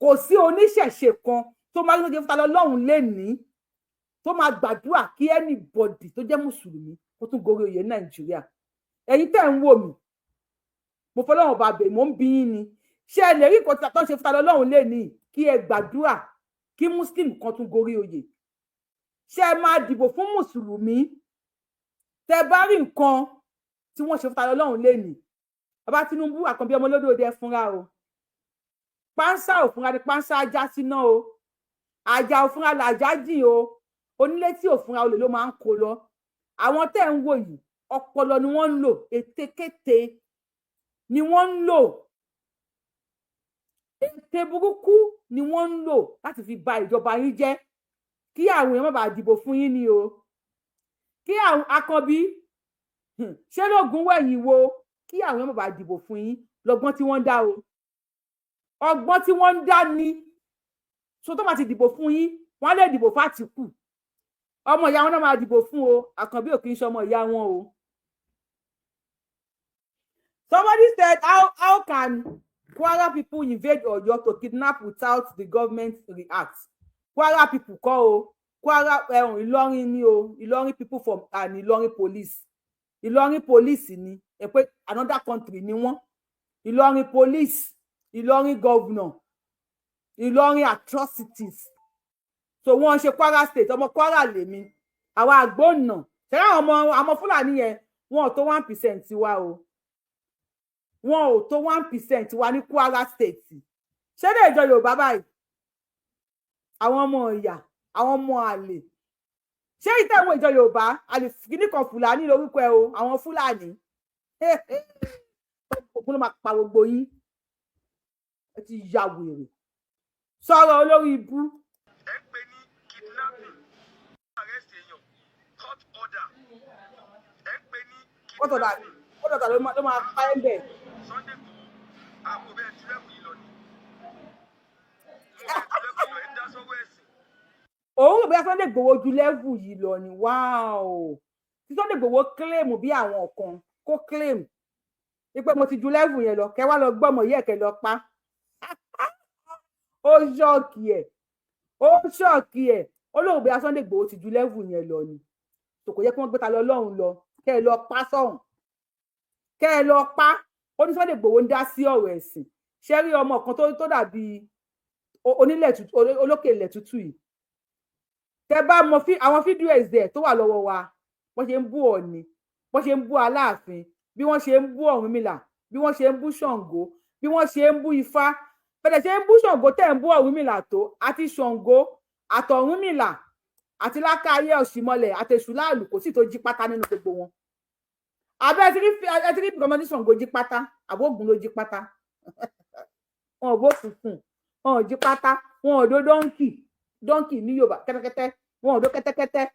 B: kò sí oníṣẹ̀ṣe kan tó máa tó jẹ fúta lọ́lọ́run lẹ́nìí tó máa gbàdúrà kí anybody tó jẹ́ mùsùlùmí kó tún gorí oyè ní Nàìjíríà ẹ̀yin tẹ́ ń wò mí mo fọlọ́run bá bẹ̀ mo ń bí yín ni ṣé ẹ lè rí nǹkan tó ń ṣe fúta lọ́lọ́run lẹ́nìí kí ẹ gbàdúrà kí muslim kan tún gorí oyè ṣé ẹ máa dìbò fún mùsùlùmí tẹ bá rí nǹkan tí wọ́n ṣe fúta lọ́lọ́run lẹ́nìí bàbá Tinubu Àkànbí ọmọ olódòdó ẹ fúnra o pánsá ò fúnra ní pánsá ajá síná o àjà ò fúnra làjá jìn o onílé tí ò fúnra olè ló máa ń kó lọ àwọn tẹ́ ń wò yìí ọpọlọ ni wọ́n ń lò ètekéte ni wọ́n ń lò ète burúkú ni wọ́n ń lò láti fi ba ìjọba yín jẹ́ kí àwọn èèyàn má bàa dìbò fún yín ni o kí àwọn Àkànbí ṣé lóògùn wẹ̀yìn wo kí àwọn èèyàn má bàa dìbò fún yín lọ́gbọ́n tí wọ́n ń dá o ọgbọ́n tí wọ́n ń dá ni so tó máa ti dìbò fún yín wọ́n lè dìbò f'Àtíkù ọmọ ìyá wọn náà máa dìbò fún o Àkànbí ò kì í ṣe ọmọ ìyá wọn o. Somebody said how can Kwara people invade Oyo to kidnap without the government react? Kwara people kọ́ o Kwara Ìlọrin ni o, Ìlọrin people from and Ìlọrin police. Ìlọrin police ni ẹ pé another country ni wọ́n. Ìlọrin police, Ìlọrin governor, Ìlọrin atrocities. So wọ́n ṣe Kwara state, ọmọ Kwara lèmi. Àwa àgbọ̀nà. Ṣé àwọn Fúlàní yẹn wọn ò tó 1% wa o. Wọn ò tó 1% wa ní Kwara state. Ṣé lè jọ Yorùbá báyìí? Àwọn ọmọ ìyà, àwọn ọmọ àlè. Ṣé ìtẹ̀wọ̀ ìjọ Yorùbá àlè kìíní kan Fúlàní lórúkọ ẹ o, àwọn Fúlàní. Ògún ló máa pa gbogbo yín. Ẹ ti ya wèrè. Sọ̀rọ̀ olórí ibú.
C: Ẹ ń pè ní kidnapping, arrest èèyàn, court order. Ẹ ń pè ní kidnapping.
B: Court order ló máa pa ẹ́ bẹ̀.
C: Sunday kò àpò bẹ́ẹ̀ túlẹ̀kùn yìí lọ ni. Mo bẹ́ẹ̀ túlẹ̀kùn yìí lọ, ẹ dá sọ́wọ́ ẹ̀sìn.
B: Òun rò bí Sunday Igboho ju level yìí lọ ni. Wow. Tí Sunday Igboho claim bí àwọn kan kó claim pé mo ti ju level yẹn lọ, kẹ́ wá lọ gbọ́mọ yẹ kẹ́ lọ pa. Ó ṣọ́ọ̀kì ẹ̀. Ó lóun bí Sunday Igboho ti ju level yẹn lọ ni. So kò yẹ kí wọ́n gbé ta lọ lọ́hùn lọ, kẹ́ ẹ lọ pa sọ́hùn. Kẹ́ ẹ lọ pa. Ó ní Sunday Igboho ń dá sí ọ̀rọ̀ ẹ̀sìn. Ṣé rí ọmọ kan tó dàbí olókè ilẹ̀ tútù yìí? Tẹ́ bá mọ àwọn fídíò ẹ̀sẹ̀ tó wà lọ́wọ́ wa, wọ́n ṣe ń bú Ọọ̀ni, wọ́n ṣe ń bú Aláàfin, bí wọ́n ṣe ń bú Ọ̀rúnmìlà, bí wọ́n ṣe ń bú Ṣàngó, bí wọ́n ṣe ń bú Ifá. Bẹ́ẹ̀ ṣe ń bú Ṣàngó tẹ́ ń bú Ọ̀rúnmìlà tó, àti Ṣàngó àtọ̀rúnmìlà àti Lákáyé Ọ̀ṣìmọlẹ̀ àti Èṣùláàlù kò sí tó jí pátá nínú gbogbo wọn. Àbẹ́ ẹ ti rí ìpìlọmọdé Ṣàngó jí pátá, àbó Ògún ló jí pátá. Wọn ò bó funfun, wọn ò jí pátá, wọn ò dó dọ́ǹkì ní Yorùbá kẹ́tẹ́kẹ́tẹ́, wọn ò dó kẹ́tẹ́kẹ́tẹ́.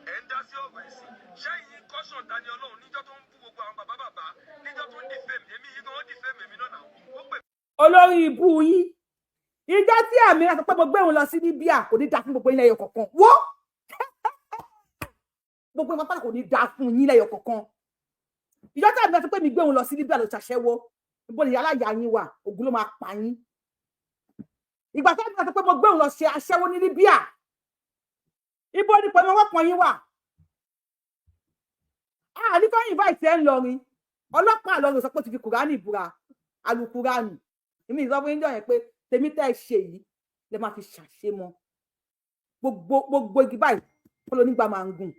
C: Ẹ ń dá sí ọ̀rọ̀ ẹ̀sìn. Ṣé ìyín kọ́sọ̀ Tani Ọlọ́run níjọ́ tó ń bú gbogbo àwọn bàbá níjọ́ tó ń dìfẹ́mì èmi yìí gan-an dìfẹ́mì èmi náà náà. Ó pè
B: olórí ibú yín. Ìjọ tí àmì àti pé mo gbé òun lọ sí Libya kò ní dá fún gbogbo ilẹ̀ ẹyọ kọ̀ọ̀kan. Wó! Gbogbo ìpapá kò ní dá fún yín lẹ́yọ kọ̀ọ̀kan. Ìjọ tí àmì àti pé mi gbé òun lọ sí Libya lọ ṣàṣẹ́wó. Ibo ni aláya yín wà, Ògún ló máa pa yín. Ìgbà tí àmì àti pé mo gbé òun lọ ṣe aṣẹ́wó ní Libya. Ibo ni pẹ̀lú ọwọ́ kan yín wà. Ní kọ́ invite ẹ̀ ń lọrin. Ọlọ́pàá lọ́rùn sọ pé ó ti fi Kùránì búra. Alukùránì. Èmi ìsọ fún yín jọ yẹn pé tèmi tẹ́ ẹ ṣe yìí lè máa fi ṣàṣemọ. Gbogbo igi báyìí kọ́ ló nígbà máa ń gùn.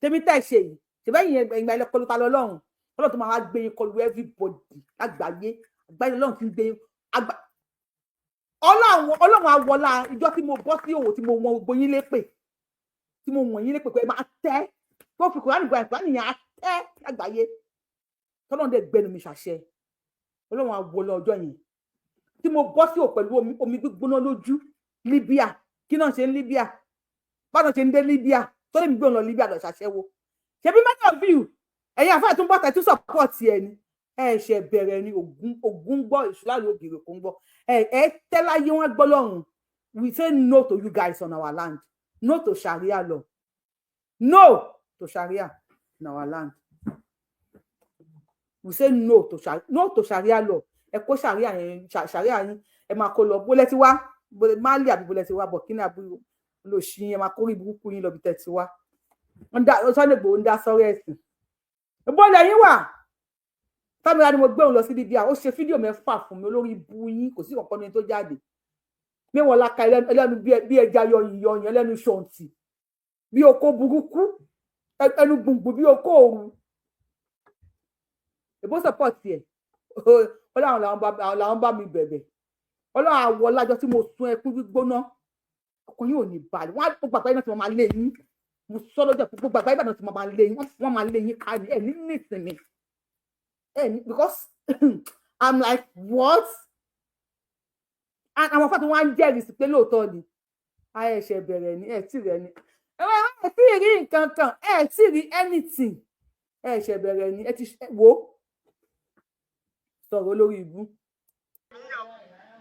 B: Tèmi tẹ́ ẹ ṣe yìí ṣèbẹ́yìn ìgbà ilẹ̀ kọlu ta lọ lọ́rùn. Ọlọ́run tó máa wá gbé yín kọlu everybody lágbàáyé. Àgbáyé Ọlọ́run ti ń gbé yín. Ọlọ́run awọlá ìjọ tí mo bọ́ sí òwò tí mo wọn gbogbo yín lépè. Tí mo wọ̀n yín lépè pé ẹ máa tẹ́. Tó fi Kùránì gba ìfúránì yẹn á tẹ́ lágbàáyé. Tọ́lọ́run dẹ̀ gbẹnu mi ṣàṣẹ. Ọlọ́run awọlá ọjọ́ yẹn. Tí mo bọ́ sí òwò pẹ̀lú omi gbígbóná lójú Libya. Kí náà ṣe ń Libya? Báwo ṣe ń dé Libya? Tó lè mi gbé òun lọ Libya lọ ṣàṣẹ́wó. Ṣebí many of you ẹ̀yin àfáà tún bọ́ta tún support ẹ ni. Ẹ ṣe bẹ̀rẹ̀ ni Ògún gbọ́ Èṣùláàlù ògìrì kò ń gbọ́. Ẹ tẹ́láyé wọn gbọ́ lọ́run. We say no to you guys on our land. No to Sharia law. No to Sharia in our land. We say no to Sharia law. Ẹ kó Sharia yín ẹ máa kó lọ bólẹ́ tí wá Mali àbí bólẹ́ tí wá Burkina àbí lòṣì yẹn máa kórìí burúkú yín lọ bí tẹ́ ti wá. Sunday Igboho ń dá sọ́rọ̀ ẹ̀sìn. Bólẹ́ yín wà. Támìlá ni mo gbé òun lọ sí Libya. Ó ṣe fídíò 6 fún mi olórí ibu yín kò sí ọ̀kan ní tó jáde. Méwọ̀n laka ẹlẹ́nu bí ẹja yọyìn ẹlẹ́nu ṣọ̀ǹtì. Bí oko burúkú ẹnu gbùngbùn bí oko òru. Èbó support ẹ̀. Ọlọ́run làwọn bá mi bẹ̀bẹ̀. Ọlọ́run àwọ̀ lájọ tí mo sun ẹkún gbígbóná. Ọkàn yóò ní balẹ̀. Wọ́n á gbogbo àgbáyé náà tí wọ́n máa lé yín. Mo sọ lọ́jọ́ gbogbo àgbáyé náà tí wọ́n máa lé yín. Wọ́n máa lé yín ká ní ẹ̀ ní nísìnyí. Because I'm like, what? And àwọn fàtí wọ́n á ń jẹ́rìí sí pé lóòótọ́ ni. Ayé ẹ̀ṣẹ̀ bẹ̀rẹ̀ ni ẹ̀ tí rẹ̀ ni. Ẹ tí rí nǹkan kan, ẹ tí rí anything. Ẹ ẹ̀ṣẹ̀ bẹ̀rẹ̀ ni, ẹ ti wò ó. Sọ̀rọ̀ olórí ibú.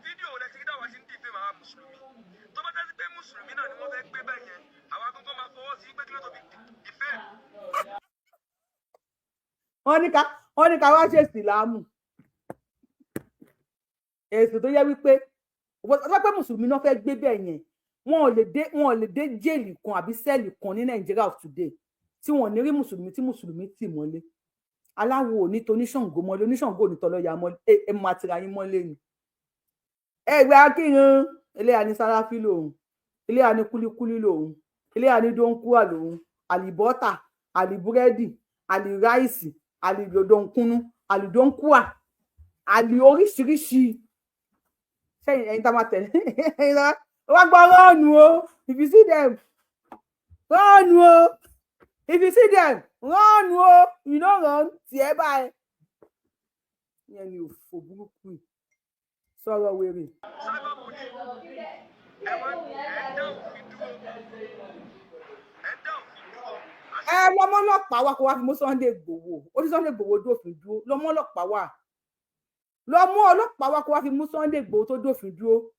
C: Fídíò rẹ̀ ti rí dáwà sí ń dìfẹ́ màá Mùsùlùmí. Tó bá dá sí pé Mùsùlùmí náà ni wọ́n fẹ́ gbé bẹ́yẹn, àwọn akọ́kọ́ máa fọwọ́ sí pé kí ló tó fi dìfẹ́.
B: Wọ́n ní ká wá ṣe ìsìlámù. Èsì tó yẹ wípé Ọ̀pọ̀ pé mùsùlùmí náà fẹ́ gbé bẹ́ẹ̀ yẹn wọn ò lè dé jẹ́ẹ̀lì kan àbí sẹ́ẹ̀lì kan ní Nàìjíríà of today tí wọn ò ní rí mùsùlùmí tí mùsùlùmí tì mọ́lé. Aláwo ò ní toníṣàngó mọ́lé, oníṣàngó ò ní tọlọ́ya mọ́lé, ẹ máa tira yín mọ́lé ni. Ẹgbẹ́ akínrin eléyà ní sáráfí lòun, eléyà ní kúlíkúlí lòun, eléyà ní dóńkúà lòun, àlìbọ́tà, àlìbúrẹ́dì, àlìráìsì, àlìdòdòǹkúnú, àlìdóńkúà, àlì oríṣiríṣi. Sẹ́yìn ẹ̀yin tá máa tẹ̀lé wá gbọ́ rọ́ọ̀nù o, if you see them rọ́ọ̀nù o, if you see them rọ́ọ̀nù o, you no run tiẹ̀ báyìí. Ìyẹn ni òfò burúkú yìí sọ̀rọ̀ wèrè. Lọ́mọ ọlọ́pàá wá kó wá fi mú Sunday Igboho, ó ní Sunday Igboho dófin dúró, lọ́mọ ọlọ́pàá wá kó wá fi mú Sunday Igboho tó dófin dúró.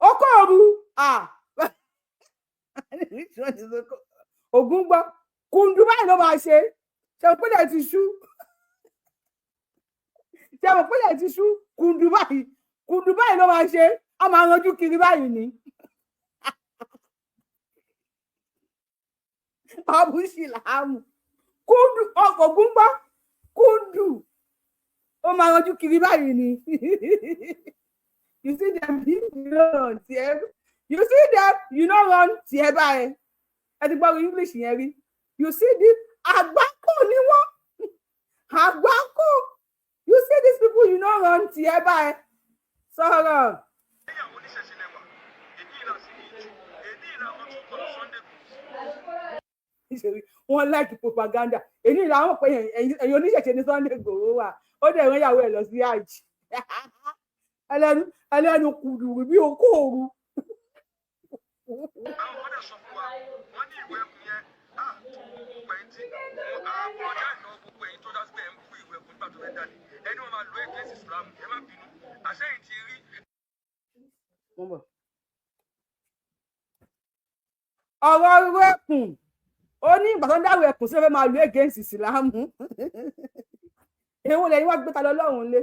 B: Ó kọ́ òru ògún gbọ́ kùndù báyìí ló máa ṣe ṣe òpínlẹ̀ ti ṣú kùndù báyìí ló máa ṣe, a máa ranjú kiri báyìí ni. Ọbùsìlámù kùndù ògún gbọ́ kùndù ó máa ranjú kiri báyìí ni. You see them, you no run tiẹ̀. You see them, you no run tiẹ̀ báyìí. Ẹ ti gbọ́ English yẹn rí. You see this, àgbákò ni wọ́n. Àgbákò. You see these people, you no run tiẹ̀ báyìí. Sọ̀rọ̀. Wọ́n like propaganda. Èyí ni àwọn pé ẹ̀yin oníṣẹ̀ṣe ní Sunday Igboho wà. Ó dẹ̀ rán ìyàwó ẹ̀ lọ sí hajj. Ẹlẹ́nu kùdùrù bí okó òru.
C: Àwọn ọmọdé sọ fún wa, wọ́n ní ìwé ẹkùn yẹn, gbogbo ẹ̀yìn tí àwọn ọjà ìnáwó gbogbo ẹ̀yìn tó dá sí ẹ̀ ń bú ìwé ẹkùn nígbà tó fẹ́ jáde. Ẹni wọn máa lo against Islam, ẹ má bínú. Àṣẹ́yìn ti rí.
B: Ọ̀rọ̀ ìwé ẹkùn, ó ní ìgbà tó ń dáwọ̀ ẹkùn sí ẹ fẹ́ máa lo against Islam. Èwo lẹ́yìn wá gbé ta lọ́lọ́run lé.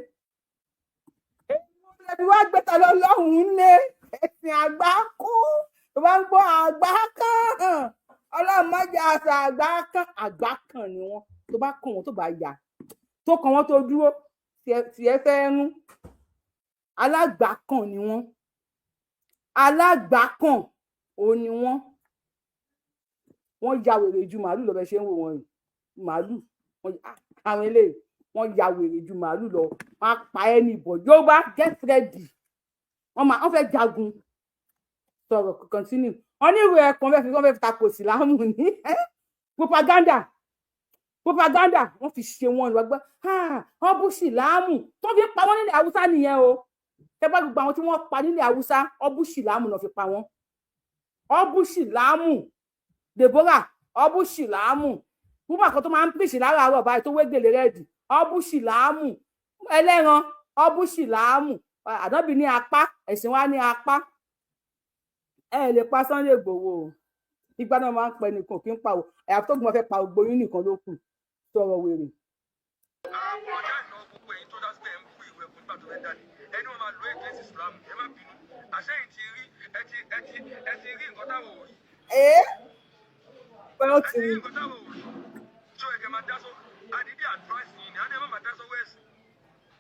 B: Ẹbí wá gbé ta lọ́lọ́run lé. Ẹ̀sìn àgbá kú. Tó bá ń gbọ́ àgbá kan. Ọlọ́run má jẹ́ àṣà àgbá kan ni wọ́n. Tó bá kàn wọ́n tó bá yà. Tó kàn wọ́n tó dúró. Tí ẹ fẹ́ rún. Alágbàkàn ni wọ́n. Alágbàkàn ò ní wọ́n. Wọ́n ya wèrè ju màálù lọ bẹ ṣe ń wò wọ́n yìí. Màálù. Àwọn eléyìí. Wọ́n ya wèrè ju màálù lọ. Wọ́n á pa ẹni ìbọ̀. Yorùbá get ready. Wọ́n fẹ́ jagun. Sọ̀rọ̀ continue. Wọ́n ní ìwé ẹ̀kan wọ́n fẹ́ fi tako ìsìlámù ní propaganda. Wọ́n fi ṣe wọn lọ́gbọ́n. Wọ́n bú ìsìlámù. Tó fi pa wọ́n nílẹ̀ Haúsá nìyẹn o. Ẹ bá gbogbo àwọn tí wọ́n pa nílẹ̀ Haúsá, wọ́n bú ìsìlámù náà fi pa wọ́n. Wọ́n bú ìsìlámù. Deborah, wọ́n bú ìsìlámù. Púpọ̀ kan tó máa ń pèsè láràárọ̀ báyìí tó wé gèlè rẹ́ẹ̀dì. Ọbúṣìláàmù ẹlẹ́ran ọbúṣìláàmù ànábì ní apá ẹ̀sìn wa ní apá. Ẹ lè pa Sunday Igboho o. Ìgbà náà máa ń pẹ nìkan kí n pa o. Ẹ̀yà tó gbọ́n fẹ́ pa ògbóyún nìkan ló kù. Sọ̀rọ̀ wèrè.
C: Àwọn ọjà ìnáwó gbogbo ẹ̀yìn tó dá sí ẹ̀ ń bú ìwé ẹkùn nígbà tó fẹ́ jáde. Ẹni wọn máa lo against Islam, ẹ má bínú. Àṣẹ́yìn ti rí ẹ ti rí nǹkan táwọn ò rí.
B: Pẹ̀lú ti rí.
C: Nǹkan táwọn ò rí. Tó ẹ̀kẹ́ máa dá sọ. Àdídí advice yìí ni a ní ẹ má máa dá sọ́wọ́ ẹ̀sìn.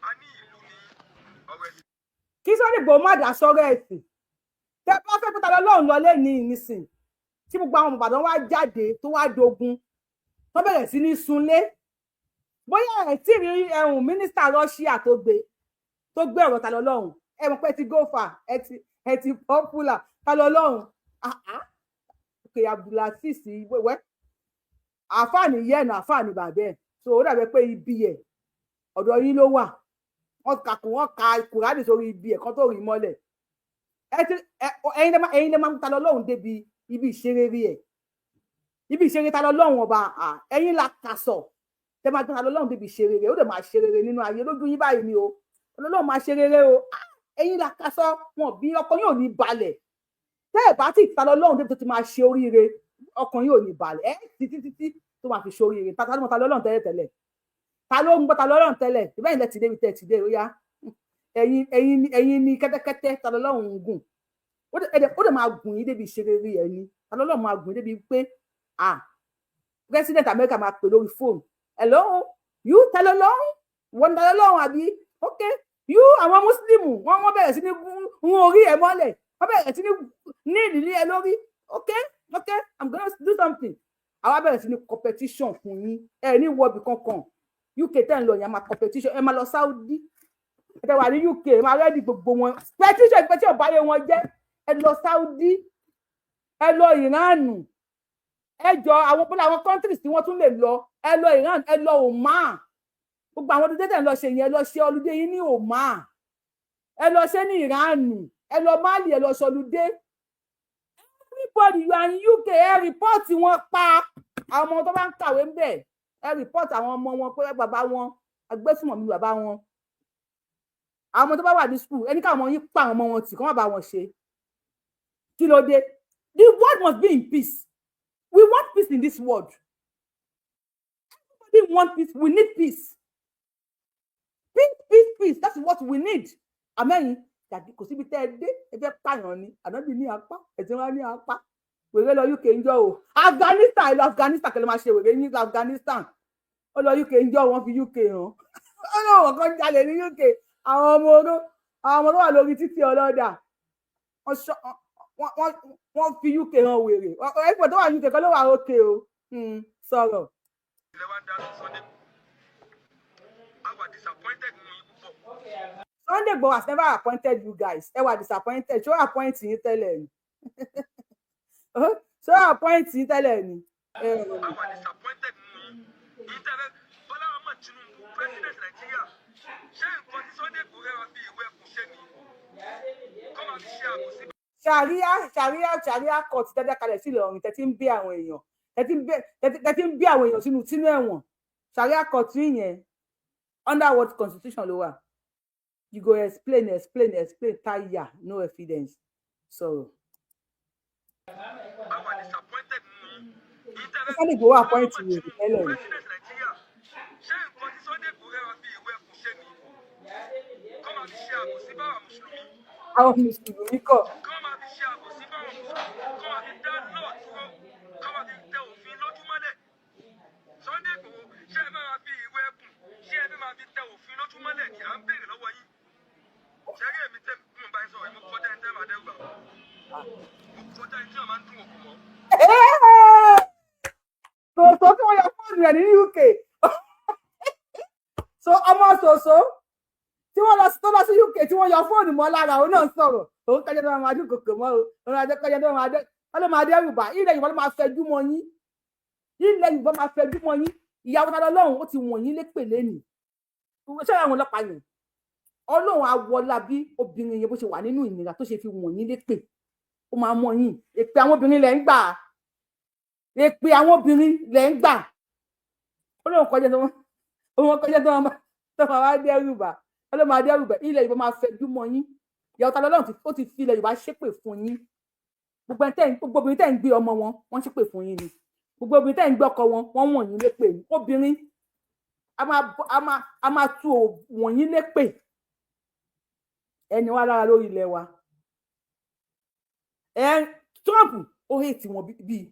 C: A ní ìlú ní ọ̀rọ̀ ẹ̀sìn.
B: Kí Sunday Igboho má dá sọ́rọ̀ ẹ̀sìn. Tẹ́ bá fẹ́ pẹ́ta lọ́lọ́run lọlé ní ìnísìn. Tí gbogbo àwọn Ìbàdàn wá jáde tó wá dogun. Wọ́n bẹ̀rẹ̀ sí ní sunlé. Bóyá ẹ̀ tí rí mínísítà Russia tó gbé ọ̀rọ̀ ta lọ́lọ́run. Ẹ mọ̀ pé ti go far, ẹ ti popular ta lọ́lọ́run. Òkè Abdulaziz wẹ́wẹ́. Àfààní yẹn náà àfààní bàbẹ́. So ó dàbí pé ibi ẹ̀ ọ̀dọ̀ yín ló wà. Wọ́n ka Kùránì sórí ibi ẹ̀ kan tó rí mọ́lẹ̀. Ẹ̀yin lè máa ń ta lọ́lọ́run débi ibi ìṣeré rí ẹ̀. Ibi ìṣeré ta lọ́lọ́run ọba ẹ̀yin la kà sọ̀. Tẹ́ máa ta lọ́lọ́run débi ìṣeré rẹ̀ ó dẹ̀ máa ṣe rere nínú ayé lójú yín báyìí ni o. Ọlọ́run máa ṣe rere o. Ẹ̀yin la kà sọ̀ wọn bí ọkàn yóò ní balẹ̀. Tẹ́ ẹ̀ bá ti ta lọ́lọ́run débi tó ti máa ṣe oríire ọkàn yóò ní balẹ̀. Títí tó máa fi ṣe oríire. Ta ló ń gbọ́ ta lọ́lọ́run tẹ́lẹ̀. Ta ló ń gbọ́ ta lọ́lọ́run tẹ́lẹ̀. Ìbẹ́yìn lẹ ti dé ibi tẹ́ ti dé ó yá. ẹ̀yin ni kẹ́tẹ́kẹ́tẹ́ ta lọ́lọ́run ń gùn ó dẹ̀ máa gùn yín débi ìṣeré rí ẹni ta lọ́lọ́run máa gùn yín débi pé president America máa pè lórí fóònù hello you ta lọ́lọ́run wọ́n ta lọ́lọ́run àbí ok you àwọn mùsùlùmù wọ́n bẹ̀rẹ̀ sí ní hun orí ẹ̀ mọ́lẹ̀ wọ́n bẹ̀rẹ̀ sí ní ìdílé ẹ lórí ok I'm gonna do something àwa bẹ̀rẹ̀ sí ní competition fún yín ẹ ní wọ́ọ̀bì kankan UK tẹ́ ń lọ yẹn máa competition ẹ máa lọ Saudi ẹ wà ní UK ẹ máa rẹ́ẹ̀dì gbogbo wọn petition báyé wọn jẹ́ ẹ lọ Saudi ẹ lọ Iran ẹ jọ àwọn countries tí wọ́n tún lè lọ ẹ lọ Iran ẹ lọ Oman gbogbo àwọn ọdún tẹ́tẹ̀ ń lọ ṣe yẹn ẹ lọ ṣe ọlùdé yín ní Oman ẹ lọ ṣe ní Iran ẹ lọ Mali ẹ lọ ṣọlùdé everybody you are in UK ẹ report wọn pa àwọn ọmọ tó bá ń kàwé ń bẹ̀ ẹ report àwọn ọmọ wọn pé bàbá wọn agbésùnmọ̀mí bàbá wọn àwọn ọmọ tó bá wà ní school ẹni káwọn ọmọ yín pa àwọn ọmọ wọn tì kọ́ má bá wọn ṣe kí ló dé the world must be in peace we want peace in this world everybody want peace we need peace peace that's what we need amẹ́yìn tàbí kò síbi tẹ́ ẹ dé ẹ fẹ́ pààyàn ni ànábì ní apá ẹ̀sìn wa ní apá wèrè lọ UK ń jọ o Afghanistan ẹ lọ Afghanistan kẹlẹ́ máa ṣe wèrè ní Afghanistan ó lọ UK ń jọ wọn fi UK hàn ó lọ wọn kan jalè ní UK àwọn ọmọ tó wà lórí títí ọlọ́dà wọ́n fi UK hàn wèrè ẹ̀pọ̀ tó wà ní UK kan ló wà òkè o sọ̀rọ̀. Sunday Igboho has never appointed you guys. Ẹ wà disappointed. Ṣé ó appoint yín tẹ́lẹ̀ ni? Ṣé ó appoint yín tẹ́lẹ̀ ni?
C: I was disappointed in Bola Ahmed Tinubu, President Nigeria. Ṣé nǹkan tí Sunday Igboho wá fi ìwé ẹ̀kún ṣe ni? Kọ́ máa fi ṣe àbòsí.
B: Sharia court tẹ́tẹ́ kalẹ̀ sí Ìlọrin tẹ́tí ń bí àwọn èèyàn. Tẹ́tí ń bí àwọn èèyàn sínú ẹ̀wọ̀n. Sharia court yẹn under what constitution ló wà? You go explain, tire, no evidence. So.
C: I was disappointed in
B: Sunday Igboho appoint you.
C: President Nigeria. Ṣé nǹkan tí Sunday Igboho wá fi ìwé ẹ̀kún ṣe ni? Kọ́ máa fi ṣe àbòsí báwa Mùsùlùmí.
B: Àwọn Mùsùlùmí kọ̀.
C: Kọ́ máa fi ṣe àbòsí báwa Mùsùlùmí. Kọ́ máa fi dá lọ́ọ̀ dúró. Kọ́ máa fi tẹ òfin lójúmọ́lẹ̀. Sunday Igboho ṣé ẹ máa fi ìwé ẹ̀kún ṣé ẹ máa fi tẹ òfin lójúmọ́lẹ̀ ni à ń béèrè lọ́wọ́ yín. Ṣẹ́rí èmi tẹ́ mú báyìí sọ̀rọ̀ mo kọjá ẹni tẹ́ máa dẹ́rù bà. Mo kọjá ẹni tí wọ́n máa ń dún òkú mọ́.
B: Sòsò tí wọ́n yọ fóònù rẹ̀ ní UK. So ọmọ sòsò tí wọ́n lọ sí UK tí wọ́n yọ fóònù mọ́ lára òun náà sọ̀rọ̀. Òun kọjá tó máa dún kòkò mọ́ o. Òun kọjá tó máa dẹ́rù bà. Ilẹ̀ Yorùbá ló máa fẹjú mọ́ yín. Ilẹ̀ Yorùbá máa fẹjú mọ́ yín. Ìyàwó ta lọ́lọ́run ó ti wọ̀n yín lépè lẹ́nìí. Ṣé àwọn ọlọ́pàá yẹn? Ọlọ́run awọlá bí obìnrin yẹn bó ṣe wà nínú ìnira tó ṣe fi wọ̀n yín lépè ó máa mọ yín èpè àwọn obìnrin lẹ̀ ń gbà èpè àwọn obìnrin lẹ̀ ń gbà Ọlọ́run kọjá tó máa wá dẹ́rù bà Ọlọ́run máa dẹ́rù bà ilẹ̀ Yorùbá máa fẹjú mọ́ yín ìyàwó ta lọ́lọ́run ó ti fi ilẹ̀ Yorùbá ṣépè fún yín gbogbo obìnrin tẹ́ ń gbé ọmọ wọn wọ́n ṣépè fún yín ni gbogbo obìnrin tẹ́ ń gbé ọkọ wọn wọ́n wọ̀n yín lépè ni obìnrin a máa tú wọ̀n yín lépè ẹni wá lára lórí ilẹ̀ wa Trump ó hate wọn bí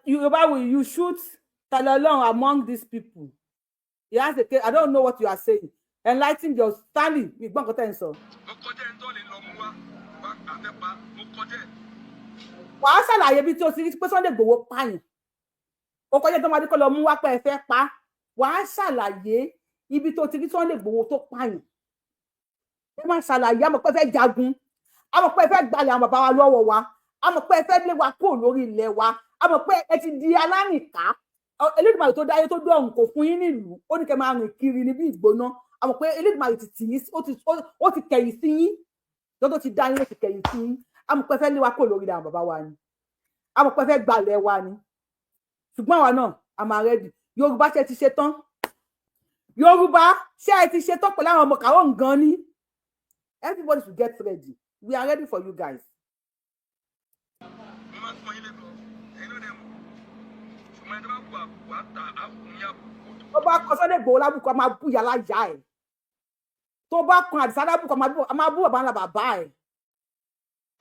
B: Yorùbá will you shoot Talolong among these people he has a case I don't know what you are saying enlighten your Stanley mi gbọ́n nǹkan tẹ́ ń sọ.
C: Mo kọjá ẹni tó lè lọ mú wá àfẹ́pá mo kọjá ẹ̀.
B: Wàá ṣàlàyé bí tí o ti rí pé Sunday Igboho pààyàn ó kọjá tó máa dé kó lọ mú wá pé ẹ fẹ́ pa wàá ṣàlàyé ibi tó ti rí Sunday Igboho tó pààyàn ẹ máa ṣàlàyé àmọ́ pé ẹ fẹ́ jagun àmọ́ pé ẹ fẹ́ gbalẹ̀ àwọn bàbá wa lọ́wọ́ wa àmọ́ pé ẹ fẹ́ lé wa kúrò lórí ilẹ̀ wa àmọ́ pé ẹ ti di alárìnká Elédùmarè tó dáyé tó dọ̀run kò fún yín nílùú ó ní kẹ́ máa rìn kiri níbi ìgbóná àmọ́ pé Elédùmarè ti tì yín ó ti kẹ̀yìn sí yín tó ti dá yín ó ti kẹ̀yìn sí yín àmọ́ pé ẹ fẹ́ lé wa kúrò lórí ilẹ̀ àwọn bàbá wa ni àmọ́ pé ẹ fẹ́ gbalẹ̀ wa ni ṣùgbọ́n àwa náà a máa rẹ́dì Yorùbá ṣe ti ṣe tán Yorùbá ṣe ti ṣe tán pẹ̀lú àwọn ọmọ kàwọ́ nǹkan ní everybody should get ready we are ready for you guys.
C: ṣùgbọ́n ẹni tó bá bu àbùkù àtà àfún ní àbùkù.
B: Tó bá kan Sunday Igboho lábùkù a máa bú ìyá láyà ẹ̀. Tó bá kan Àdìsá lábùkù a máa bú bàbá ńlá bàbá ẹ̀.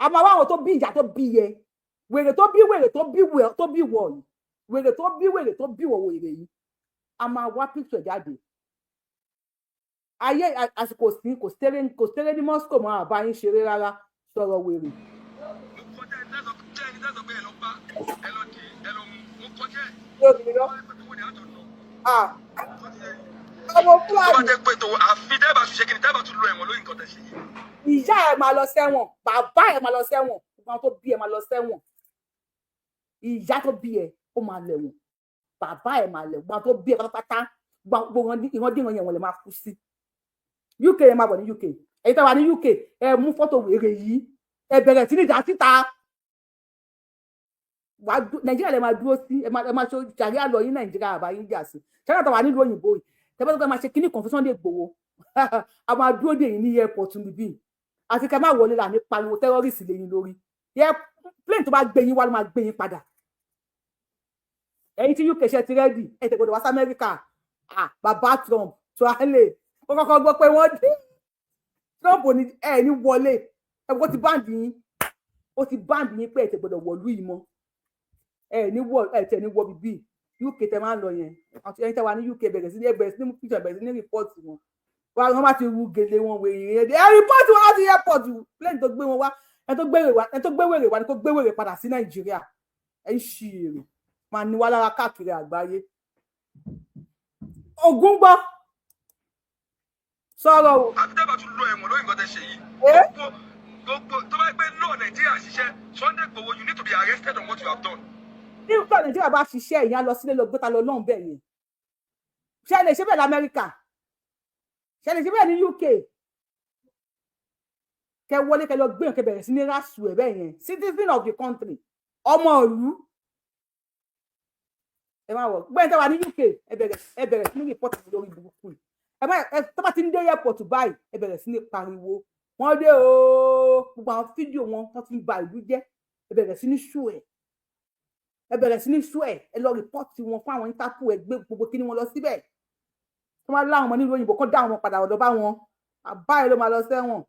B: A máa wá àwọn tó bí ìyá tó bí yẹ. Wèrè tó bí wèrè tó bí wọ̀ yìí. Wèrè tó bí wèrè tó bí wọ̀ wèrè yìí. A máa wá picture jáde. Ayé àsìkò sí kò stéré ní Moscow mọ́ àbá yín ṣeré rárá sọ̀rọ̀ wèrè. Ọmọ Fúlàní. Ìyá ẹ̀ máa lọ sẹ́wọ̀n, bàbá ẹ̀ máa lọ sẹ́wọ̀n, ìgbà tó bí ẹ̀ máa lọ sẹ́wọ̀n. Ìyá tó bí ẹ̀ ó máa lẹ̀wọ̀n, bàbá ẹ̀ máa lẹ̀wọ̀n, ìgbà tó bí ẹ̀ pátápátá gbogbo ìran yẹn wọ́n lè máa kú sí. UK ẹ máa bọ̀ ní UK, ẹ̀yin tá wà ní UK ẹ mú fọ́tò wèrè yìí ẹ bẹ̀rẹ̀ sí ní ìdá síta. Nàìjíríà lè máa dúró sí ẹ máa ṣe ṣàríà lọ yín Nàìjíríà àbáyé jà sí ṣáà tó wà nílùú òyìnbó yìí tẹ́fẹ́ tó máa ṣe kíní kan fún Sunday Igboho a máa dúró dè yín ní airport níbí àti kẹ́ máa wọlé là ní pariwo tẹ́rọ́rìsì lẹ́yìn lórí plane tó bá gbé yín wá ló máa gbé yín padà. Ẹ̀yin tí UK ṣe ti rẹ́dì ẹ̀ tẹ̀ gbọ́dọ̀ wá sí Amẹ́ríkà bàbá Trump tó á lè ó kọ́kọ́ gbọ́ pé wọ́n dé Trump ní ẹ̀ ní wọlé ó ti báǹdì yín pé ẹ̀ tẹ̀ gbọ́dọ̀ wọ̀lú yìí mọ́ ẹ̀ tẹ̀ ní wọ bíbí UK tẹ̀ máa ń lọ yẹn ẹ̀yin tẹ̀ wà ní UK bẹ̀rẹ̀ sí ní picture bẹ̀rẹ̀ sí ní rìpọ́ọ̀tì wọn wọ́n bá ti ru gèlè wọn wèrè yẹn ẹ̀ rìpọ́ọ̀tì wọn láti airport plane tó gbé wọn wá ẹ̀ tó gbé wèrè wá ni kó gbé wèrè padà sí Nàìjíríà ẹ̀ ń ṣì èrè máa ní wá lára káàkiri àgbáyé. Ògún gbọ́ sọ̀rọ̀ o.
C: àti tẹ́bà tún lọ ẹ̀wọ̀n lórí nǹkan tẹ́ ṣe yìí. gbogbo tó bá gbé náà Nàìjíríà ṣiṣẹ́ Sunday Igboho you need to be arrested on what you have done.
B: ní nǹkan Nàìjíríà bá ṣiṣẹ́ ìyá lọ sílé lọ gbé ta lọ lọ́hùn bẹ́ẹ̀ yẹn ṣe lè ṣe bẹ́ẹ̀ lamẹ́ríkà ṣe lè ṣe bẹ́ẹ̀ ní UK kẹ wọlé kẹ lọ gbé yàn kẹ bẹ̀rẹ̀ sí ní rásù ẹ̀ bẹ́ẹ̀ yẹn citizen of the country ọmọ ìlú ẹ máa wọ̀ gbẹ́yìn tó wà ní UK ẹ bẹ̀rẹ̀ sí ní report lórí burúkú yìí tó bá ti ń dé airport báyìí ẹ bẹ̀rẹ̀ sí ní pariwo wọ́n dé o gbogbo àwọn fídíò wọn tó ti ń ba ìlú jẹ́ ẹ bẹ̀rẹ̀ sí ní ṣú ẹ̀ ẹ lọ rìpọ́ọ̀tì wọn fún àwọn Interpol ẹ gbé gbogbo kíní wọn lọ síbẹ̀ tó máa láwọn ọmọ nílùú òyìnbó kó dá àwọn padà ọ̀dọ̀ bá wọn àbá ẹ ló máa lọ sẹ́wọ̀n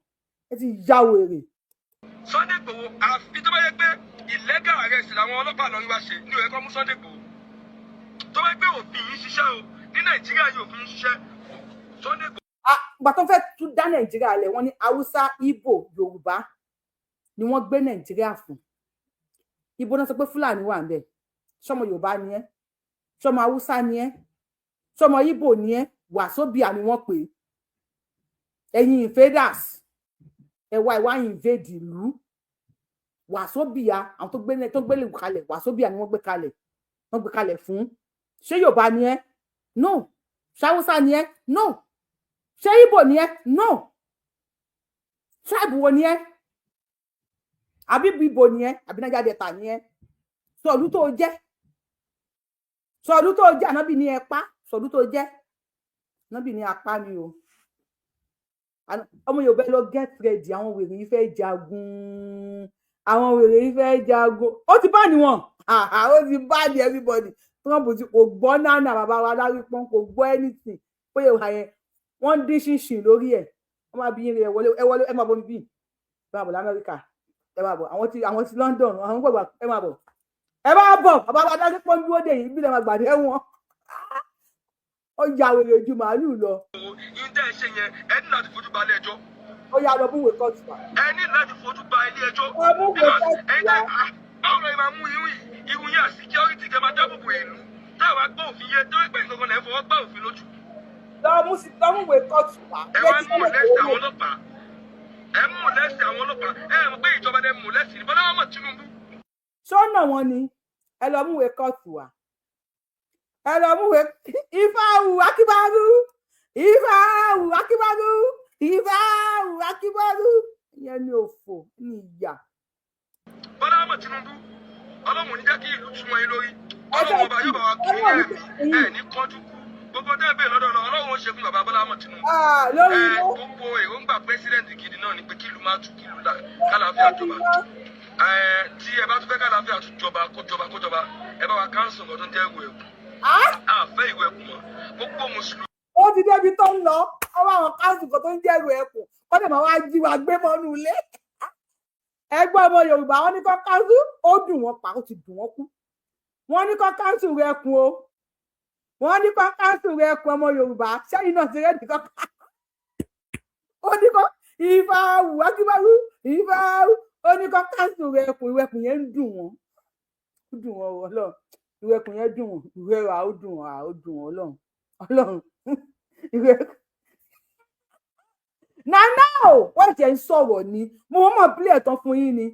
B: ẹ ti ya wèrè.
C: Sunday Igboho àfi tó bá yẹ pé illegal arrest làwọn ọlọ́pàá lọ́ọ́ wá ṣe ní òye mú Sunday Igboho tó bá gbé òfin yìí ṣiṣẹ́ o ní Nàìjíríà yìí òfin yìí ṣiṣẹ́ Sunday Igboho.
B: Ìgbà tó fẹ́ tún dá Nàìjíríà lẹ̀ wọ́n ní Haúsá Ìgbò Yorùbá ni wọ́n gbé Nàìjíríà fún. Ìgbò náà sọ pé Fúlàní wà ń bẹ̀ ṣọmọ Yorùbá ni ẹ́ ṣọmọ Haúsá ni ẹ́ ṣọmọ Ìgbò ni ẹ́ Wàsóbìà ni wọ́n pè é ẹ̀yin invaders ẹ̀wà ìwà invade ìlú Wàsóbìà àwọn tó gbélé kalẹ̀ Wàsóbìà ni wọ́n gbé kalẹ̀ fún. Ṣé Yorùbá ni ẹ́ no ṣé Haúsá ni ẹ́ no ṣé Ìgbò ni ẹ́ no tribe wo ni ẹ́ àbí bíbo ni ẹ́ àbí Niger Delta ni ẹ́ sọ̀lú tó jẹ́ ànábì ní ẹ̀pá sọ̀lú tó jẹ́ ànábì ní apá ni o ọmọ Yorùbá lọ get ready àwọn wèrè yìí fẹ́ jagun ó ti bá ní wọn ó ti bá ní everybody Trump ti kò gbọ́ nánà bàbá wa lárí pọ́n kò gbọ́ anything pé ìwà yẹn wọ́n dín ṣinṣin lórí ẹ̀ wọ́n máa bí yín ẹ wọlé ẹ máa bọ́ níbí ẹ máa bọ̀ lamẹ́ríkà ẹ máa bọ̀ àwọn ti London àwọn gbọ̀gbà ẹ máa bọ̀ bàbá wa dájú pọ́n dúró dé yìí bí lè máa gbàdé wọn ó ya wèrè ju màálù lọ.
C: yín tẹ́ ẹ ṣe yẹn ẹ ní láti fojú ba ilé ẹjọ́.
B: ó yá lọ búwèé kóòtù wa.
C: ẹ ní láti fojú ba ilé ẹjọ́. báwo ló máa mú irun yẹn security kẹ máa dáàbò bo ìlú táwa gbọ́ òfin yẹn tó pẹ́ nǹkan lẹ́ fọwọ́ gbá òfin lójú.
B: lọ́múwèé kóòtù wa.
C: ẹ wá mú lẹ́sẹ̀ àwọn ọlọ́pàá ẹ mọ̀ pé ìjọba ẹ mú lẹ́sìn ní Bọ́lá mọ̀ Tinubu.
B: sọ́nà wọn ni ẹ lọ múwèé kóòtù wa ẹ lọ múwèé Ifáwù Akíbárú ìyẹn ní òfò ní ìyà.
C: Bọ́lá mọ̀ Tinubu ọlọ́run ní jẹ́ kí ìlú túmọ̀ yín lórí ọlọ́run ọba yóò bá wa kí ẹ̀mí ẹ̀ ní kánjú kú gbogbo tẹ́ẹ̀bẹ̀ lọ́dọ̀ ọlọ́run ó ṣe fún bàbá Bọ́lá mọ̀ Tinubu. gbogbo èròǹgbà pẹ́sidẹ̀ntì gidi náà ni pé kí ìlú máa tù kí ìlú kálàáfíà jọba tí ẹ bá tún fẹ́ kálàáfíà jọba kó jọba ẹ bá wa káńsù nǹkan tó ń jẹ́ ìwé ẹ̀kún àfẹ́ ìwé ẹ̀kún mọ́ gbogbo mùsùlùmí.
B: ó ti débi tó ń lọ ọwọ́ àwọn káńsù kan tó ń jẹ́ ìwé ẹ̀kún wọ́n dẹ̀ máa wá jí wa gbé mọ́nú ilé. ẹgbẹ́ ọmọ Yorùbá wọ́n ní kọ́ káńsù ó dùn wọ́n pa ó ti dùn wọ́n kú. wọ́n ní kọ́ káńsù ìwé ẹ̀kún o wọ́n ní kọ́ káńsù ìwé ẹ̀kún ọmọ Yorùbá sẹ́yìn náà ti rẹ́ nìkan ó ní kọ́ ìfà wákìbáwú ìfà ó ní kọ́ káńsù ìwé ẹ̀kún yẹn ń dùn wọ́n Ọlọ́run ìwé ẹ̀kún yẹn dùn wọ́n ìwé wa ó dùn wọ́n Ọlọ́run ìwé ẹ̀kún. now wọ́n jẹ́ ń sọ̀rọ̀ ni mo mọ̀ pílẹ̀ tán fún yín ni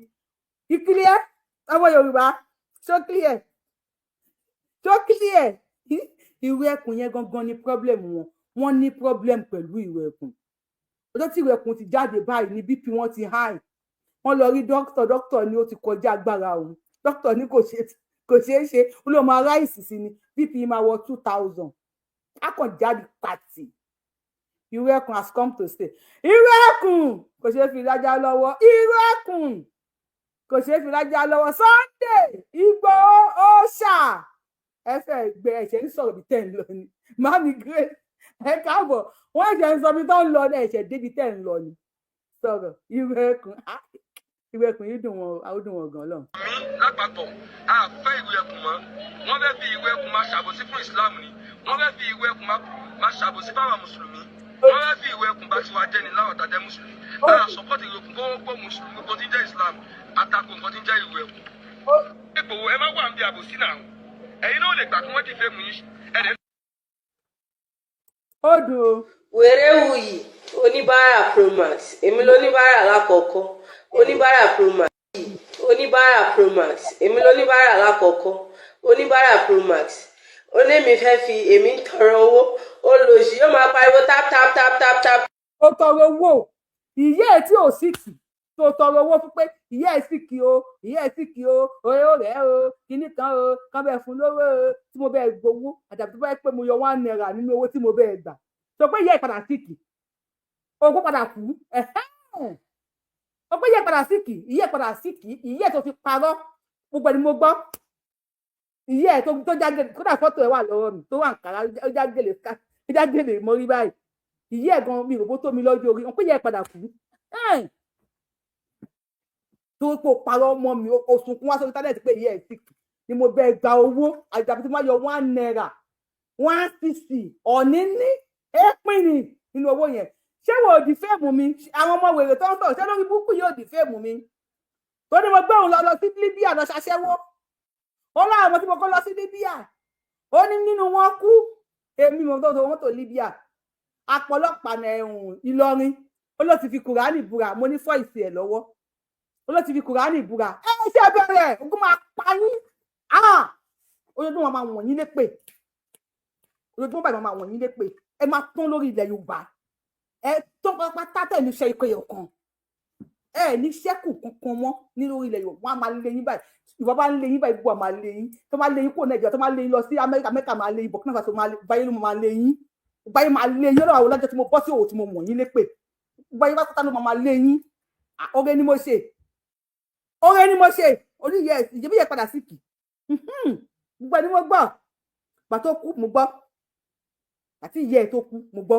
B: ìkílẹ̀ ọmọ Yorùbá ṣó clear ìwé ẹ̀kún yẹn gangan ni problem wọ́n ní problem pẹ̀lú ìwé ẹ̀kún. ọjọ́ tí ìwé ẹ̀kún ti jáde báyìí ní BP wọn ti high wọ́n lọ rí dókítà ní ó ti kọjá agbára òun dókítà ní kò ṣeé ṣe ó ló máa ráìsì sí ni BP máa wọ 2000 akọ̀jáde pàtì. ìwé ẹ̀kún has come to stay. ìwé ẹ̀kún kò ṣeé fi lájà lọ́wọ́ Sunday Igboho Ọ̀ṣà ẹfẹ gbé ẹ̀ṣẹ̀ ń sọ̀rọ̀ bí tẹ́ ń lọ ni mami grace ẹ káàbọ̀ wọ́n ẹ̀ṣẹ̀ ń sọ bí tó ń lọ ní ẹ̀ṣẹ̀ débi tẹ́ ń lọ ni sọ̀rọ̀ ìwé ẹ̀kún yìí dùn wọn gan lọ.
C: mi lápapọ̀ àfẹ́ ìwé ẹ̀kún mọ́ wọ́n fẹ́ fi ìwé ẹ̀kún máa ṣàbòsí fún Islam ni wọ́n fẹ́ fi ìwé ẹ̀kún máa ṣàbòsí fáwọn mùsùlùmí wọ́n fẹ́ fi ìwé ẹ̀kún bá tiwa jẹ́ ni láwọn tàjẹ́ mùsùlùmí àsọpọ̀tì ìwé ẹ̀kún gbogbo mùsùlùmí gbogbo tí ń jẹ́ Islam àtakò nǹkan tí ń jẹ́ ìwé ẹ̀kún. Ìgbòho ẹ má wà ń bí àbòsí náà ẹ̀yin náà lè gbà kí wọ́n ti fẹ́ mú yín ẹ̀dẹ̀.
B: ó dùn ó.
D: wèrè wuyì oníbàárà promax èmi lóníbàárà lákọ̀ọ́kọ́ oníbàárà promax oníbàárà promax èmi lóníbàárà lákọ̀ọ́kọ́ oníbàárà promax onémi fẹ́ fi èmi tọrọ owó olóòṣì yóò máa pariwo tap.
B: ó tọrọ owó ìyá ẹ tí ò sì kì tó tọrọ owó fún pé ìyá ẹ sì kì o ọ̀rẹ́ rẹ̀ o kinní kan o kan bẹ́ẹ̀ fún lówó o tí mo bẹ́ẹ̀ gbowó àdàbí tó bá yẹ pé mo yọ £1 nínú owó tí mo bẹ́ẹ̀ gbà sọ pé ìyá ẹ padà sí kì ogún padà kú ó pé ìyá ẹ padà sí kì ìyá ẹ tó fi parọ́ gbogbo ẹni mo gbọ́ ìyá ẹ tó jáde kódà fọ́tò ẹ wà lọ́wọ́ mi tó wà nkàrà ó jágèlè mo rí báyìí ìyá ẹ gan mi rògbò tó mi lọ́jọ́ orí ó pé ìyá ẹ padà kú tó kó parọ́ ọmọ mi ó sunkún wá sórí tálẹ̀tì pé ìyá ẹ̀ sì kì ni mo bẹ gba owó àjàbí tí wọ́n yọ £1 160 ọ̀ní ní èpìnì nínú owó yẹn ṣé wo òdì fẹ́ẹ̀mù mi àwọn ọmọ wèrè tó ń sọ̀rọ̀ ṣé lórí búkú yóò dì fẹ́ẹ̀mù mi tó ní mo gbé òun lọ sí Libya lọ ṣaṣẹ́wó ó láwọn tí mo kọ́ lọ sí Libya ó ní nínú wọn kú èmi mo tó mọ́tò Libya apọlọpàá Ìlọrin ó ló ti fi Kùránì búra mo ní fọ́ìsì ẹ̀ lọ́wọ́ ó ló ti fi Kùránì búra ṣé bẹ̀rẹ̀ ogún máa pa yín ojoojúmọ́ máa wọ̀nyí lépè ojoojúmọ́ báyìí máa wọ̀nyí lépè ẹ máa tán lórí ilẹ̀ Yorùbá ẹ tán pátá tẹ̀ ní iṣẹ́ ikọ̀ ọ̀kan ẹ ní sẹ́kù kankan mọ́ ní lórí ilẹ̀ Yorùbá wọn á máa lé yín báyìí ìwọ bá ń lé yín báyìí gbogbo àmà lé yín tó máa lé yín kó Nàìjíríà tó máa lé yín lọ sí Amẹ́ríkà máa lé yín Burkina Faso báyìí ló máa lé yín báyìí máa lé yín lọ́wọ́ àwọn ọlọ́jọ́ tí mo bọ́ sí òwò tí mo wọ̀nyí lépè báyìí bá pátá ló máa lé yín ọ̀rẹ́ ni mo ṣe oníyẹ ìjẹbí yẹ padà sí kì gbogbo ẹni mo gbọ́ gbà tó kú mo gbọ́ àti ìyẹ tó kú mo gbọ́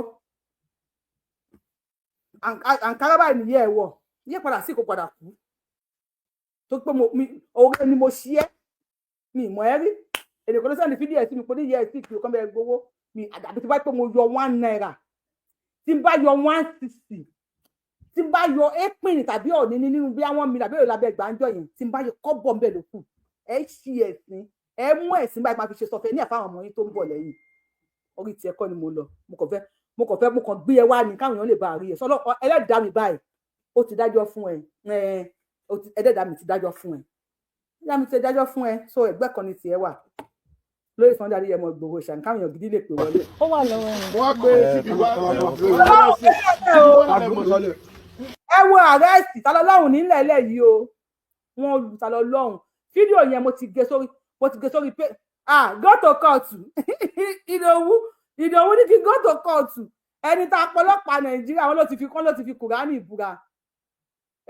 B: àǹkárá báyìí nìyẹ ẹ wọ ìyẹ padà sí kò padà kú tó pé ọ̀rẹ́ ni mo ṣí ẹ mi ìmọ̀ ẹ rí èdè kò ló sẹ́ni fídíò ẹ̀ sí mi kò ní ìyẹ ẹ̀ sí kì í kọ́ bẹ́ẹ̀ gbowó mi àdàbí tí bá pé mo yọ £1 tí n bá yọ 160 tí n bá yọ èpìnì tàbí ọ̀ní nínú bí àwọn mi tàbí èrò lábẹ́ gbàǹjọ yẹn tí n bá yọ kọ́bọ̀ ńbẹ̀ ló kù ẹ ṣí ẹ̀sìn ẹ mú ẹ̀sìn báyìí máa fi ṣe sọfẹ́ ní àfáwọn ọmọ yín tó ń bọ̀ lẹ́yìn orí tiẹ̀ kọ́ ni mo lọ mo kàn gbé ẹ wá ní káwọn èèyàn lè bá a rí ẹ sọlọ ẹlẹ́dàá mi báyìí ó ti dájọ́ fún ẹ ẹlẹ́dàá mi ti dájọ́ fún ẹ ẹlẹ́dàá mi ti dájọ́ fún ẹ so ẹgbẹ́ kan ni tiẹ̀ wà lórí Sunday Adéyẹmọ Ìgbòho ṣàn káwọn èèyàn gidi lè pè wọlé. ó wà lọ́wọ́ ẹ̀. wọ́n pe ẹ wo àrẹ́sì ta lọ lọ́hùn nílẹ̀ ilẹ̀ yìí o wọ́n lu ta lọ lọ́hùn fídíò yẹn mo ti gé sórí pé go to court Ìdòwú ní kí go to court ẹni tá a pọlọ́pàá Nàìjíríà wọn ló ti fi Kùránì ìbúra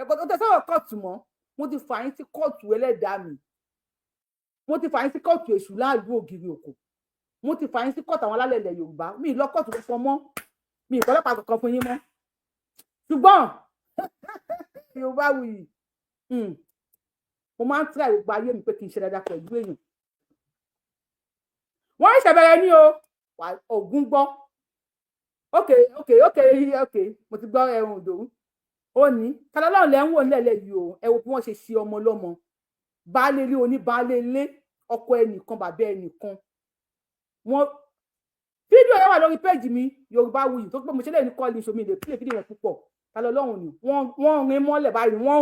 B: ẹ̀kọ́ tó tẹ sọ̀rọ̀ kóòtù mọ́ mo ti fà yín sí kóòtù ẹlẹ́dàá mi mo ti fà yín sí kóòtù èṣù láàlú ògiri òkò mo ti fà yín sí kóòtù àwọn alálẹ̀ ilẹ̀ Yorùbá mi lọ kóòtù kankan mọ́ mi ìkọlọ́pàá kankan fún yín mọ́ ṣùgbọ́n Yorùbáwùyí mo máa ń tíra ìgbà ayé mi pé kí n ṣe dáadáa pẹ̀lú èèyàn wọ́n ń ṣẹ̀bẹ̀rẹ̀ ní o Ògún gbọ́ ok mo ti gbọ́ ẹ̀hún Ìdòwú ó ní kálọ́lọ́run lẹ́ ń wò nílẹ̀ yìí o ẹ wo bí wọ́n ṣe ṣe ọmọ lọ́mọ baálé ilé oníbaálé ilé ọkọ ẹnìkan bàbá ẹnìkan wọn fídíò yẹn wà lórí péjì mi Yorùbáwùyí tó pé mo ṣe lè ní kọ́ọ̀lì ìṣòmí lè pílè fídíò yẹn púpọ̀ kálọ́lọ́run ni wọ́n rin mọ́lẹ̀ báyìí wọ́n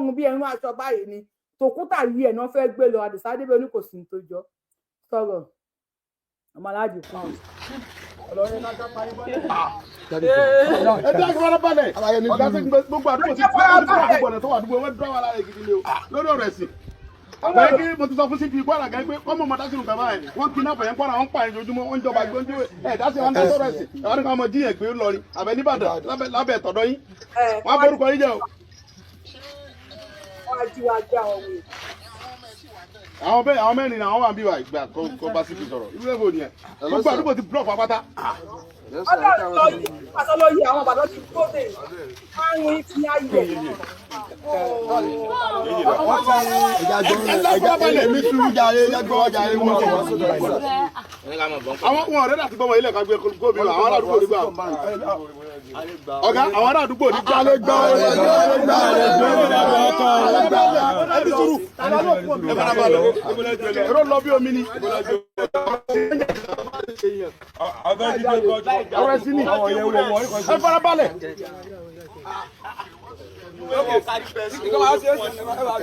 B: rún bí ẹrún aṣọ báyìí ni tòkútà yìí ẹ̀ náà fẹ́ gbé lọ Àdìsá débẹ̀ oníkòsí tó jọ sọ̀rọ̀ ọmọ aláàjì fún un.
E: ẹgbẹ́ agbára balẹ̀ gbogbo àdúgbò ti fún àdúgbò ọ̀nà tó wà àdúgbò wọn dúró wà lára ìgidi ni o lórí ọ̀rọ̀ ẹ̀sìn. bẹ́ẹ̀ kí mo ti sọ fún sí ibi Kwara gan pé ọmọ ọmọ dásìrò kàmá ẹ̀ wọ́n kí náà fẹ̀yẹ́ Kwara wọ́n pààyàn ojoojúmọ́ wọ́n jọba gbé oúnjẹ ẹ̀ dásì wọn dá sọ̀rọ̀ ẹ̀sìn ẹ̀wọ́n ní ká ọmọ jíyàn gbé lọ rí àbẹ̀ nìbàdàn lábẹ́ ẹ̀tọ́dọ́ yín wọ́n á borúkọ yín jẹ́ o. àwọn mẹ́rin ni àwọn wà bí wà ìgbà kó bá sí fi sọ̀rọ̀ irú èbò nìyẹn gbogbo àdúgbò ti block pátá.
B: Ọlọ́yẹ àwọn bàbá ti gbóde àwọn ìtì ayé.
E: ẹja balẹ̀ ní sùúrù jàre ẹgbẹ́ ọjà rẹ̀ wọ́n tó wọ́n. àwọn wọn ọ̀rẹ́ láti gbọ́mọ ilé ẹ̀ka gbé gómi àwọn aládùúgbò nígbà. ọ̀gá àwọn aládùúgbò nígbà. ẹbí sùúrù ẹ fara balẹ̀ èrò lọ bí omi ni. ọ̀rẹ́ sí ni ẹ fara balẹ̀.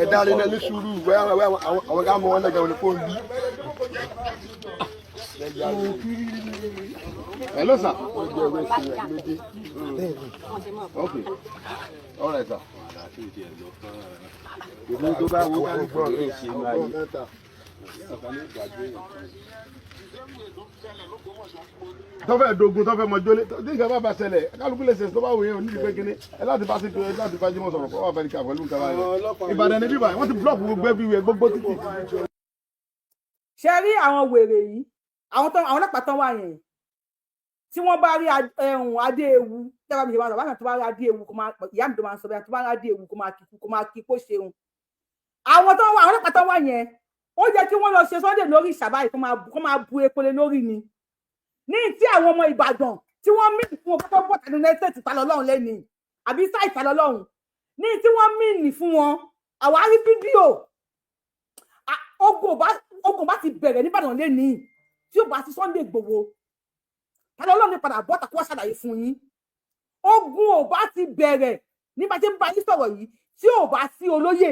E: ẹ dáre ní sùúrù àwọn ọ̀gá mọ wọn lẹ́gẹ̀ẹ́ wọn ní fóònù bí. hello sir. okay all right sir. ìlú tó bá wọ́n bá ń gbọ́ ló ṣe máa yí. tọ́fẹ̀ dogun tọ́fẹ̀ mọ́jọ́lé tí nǹkan bá bá ṣẹlẹ̀ kálukú lè ṣe tó bá wòye òní ìgbẹ́ kínní ẹ láti bá sí pé láti bá jímọ̀ sọ̀rọ̀ kọ́ wà fẹ́ ká pẹ̀lú nǹkan báyìí. Ìbàdàn ní bíbá wọ́n ti blọọkù gbogbo ẹbí wẹ̀ gbogbo títì.
B: ṣe rí àwọn wèrè yìí àwọn ọlọ́pàá tán wà yẹn tí wọ́n bá rí adé ewu tẹ́wọ́ mi ṣe máa sọ bákan tó bá rí adé ewu kó máa ìyá mi tó máa ń sọ bẹ́ẹ̀ tó bá rí adé ewu kó máa kí kó ṣeun. àwọn ọlọ́pàá tán wà yẹn ó jẹ́ kí wọ́n lọ ṣe Sunday lórí ìṣàbáyé kó máa bu epo lé lórí ni ní tí àwọn ọmọ Ìbàdàn tí wọ́n mí fún wọn kọ́kọ́ bọ́ta nínú ẹsẹ̀ ti talọ́lọ́run lẹ́ni àbí sáì talọ́lọ́run ní tí wọ́n mí nì fún wọn àwárí fídíò ogun bá ti bẹ̀rẹ̀ níbàdàn lẹ́ni tí ó bá ti Sunday Igboho talọ́lọ́run ní padà bọ́ta kó wá ṣàlàyé fún yín ogun ò bá ti bẹ̀rẹ̀ nígbà tí ń bá yín sọ̀rọ̀ yìí tí ò bá sí olóyè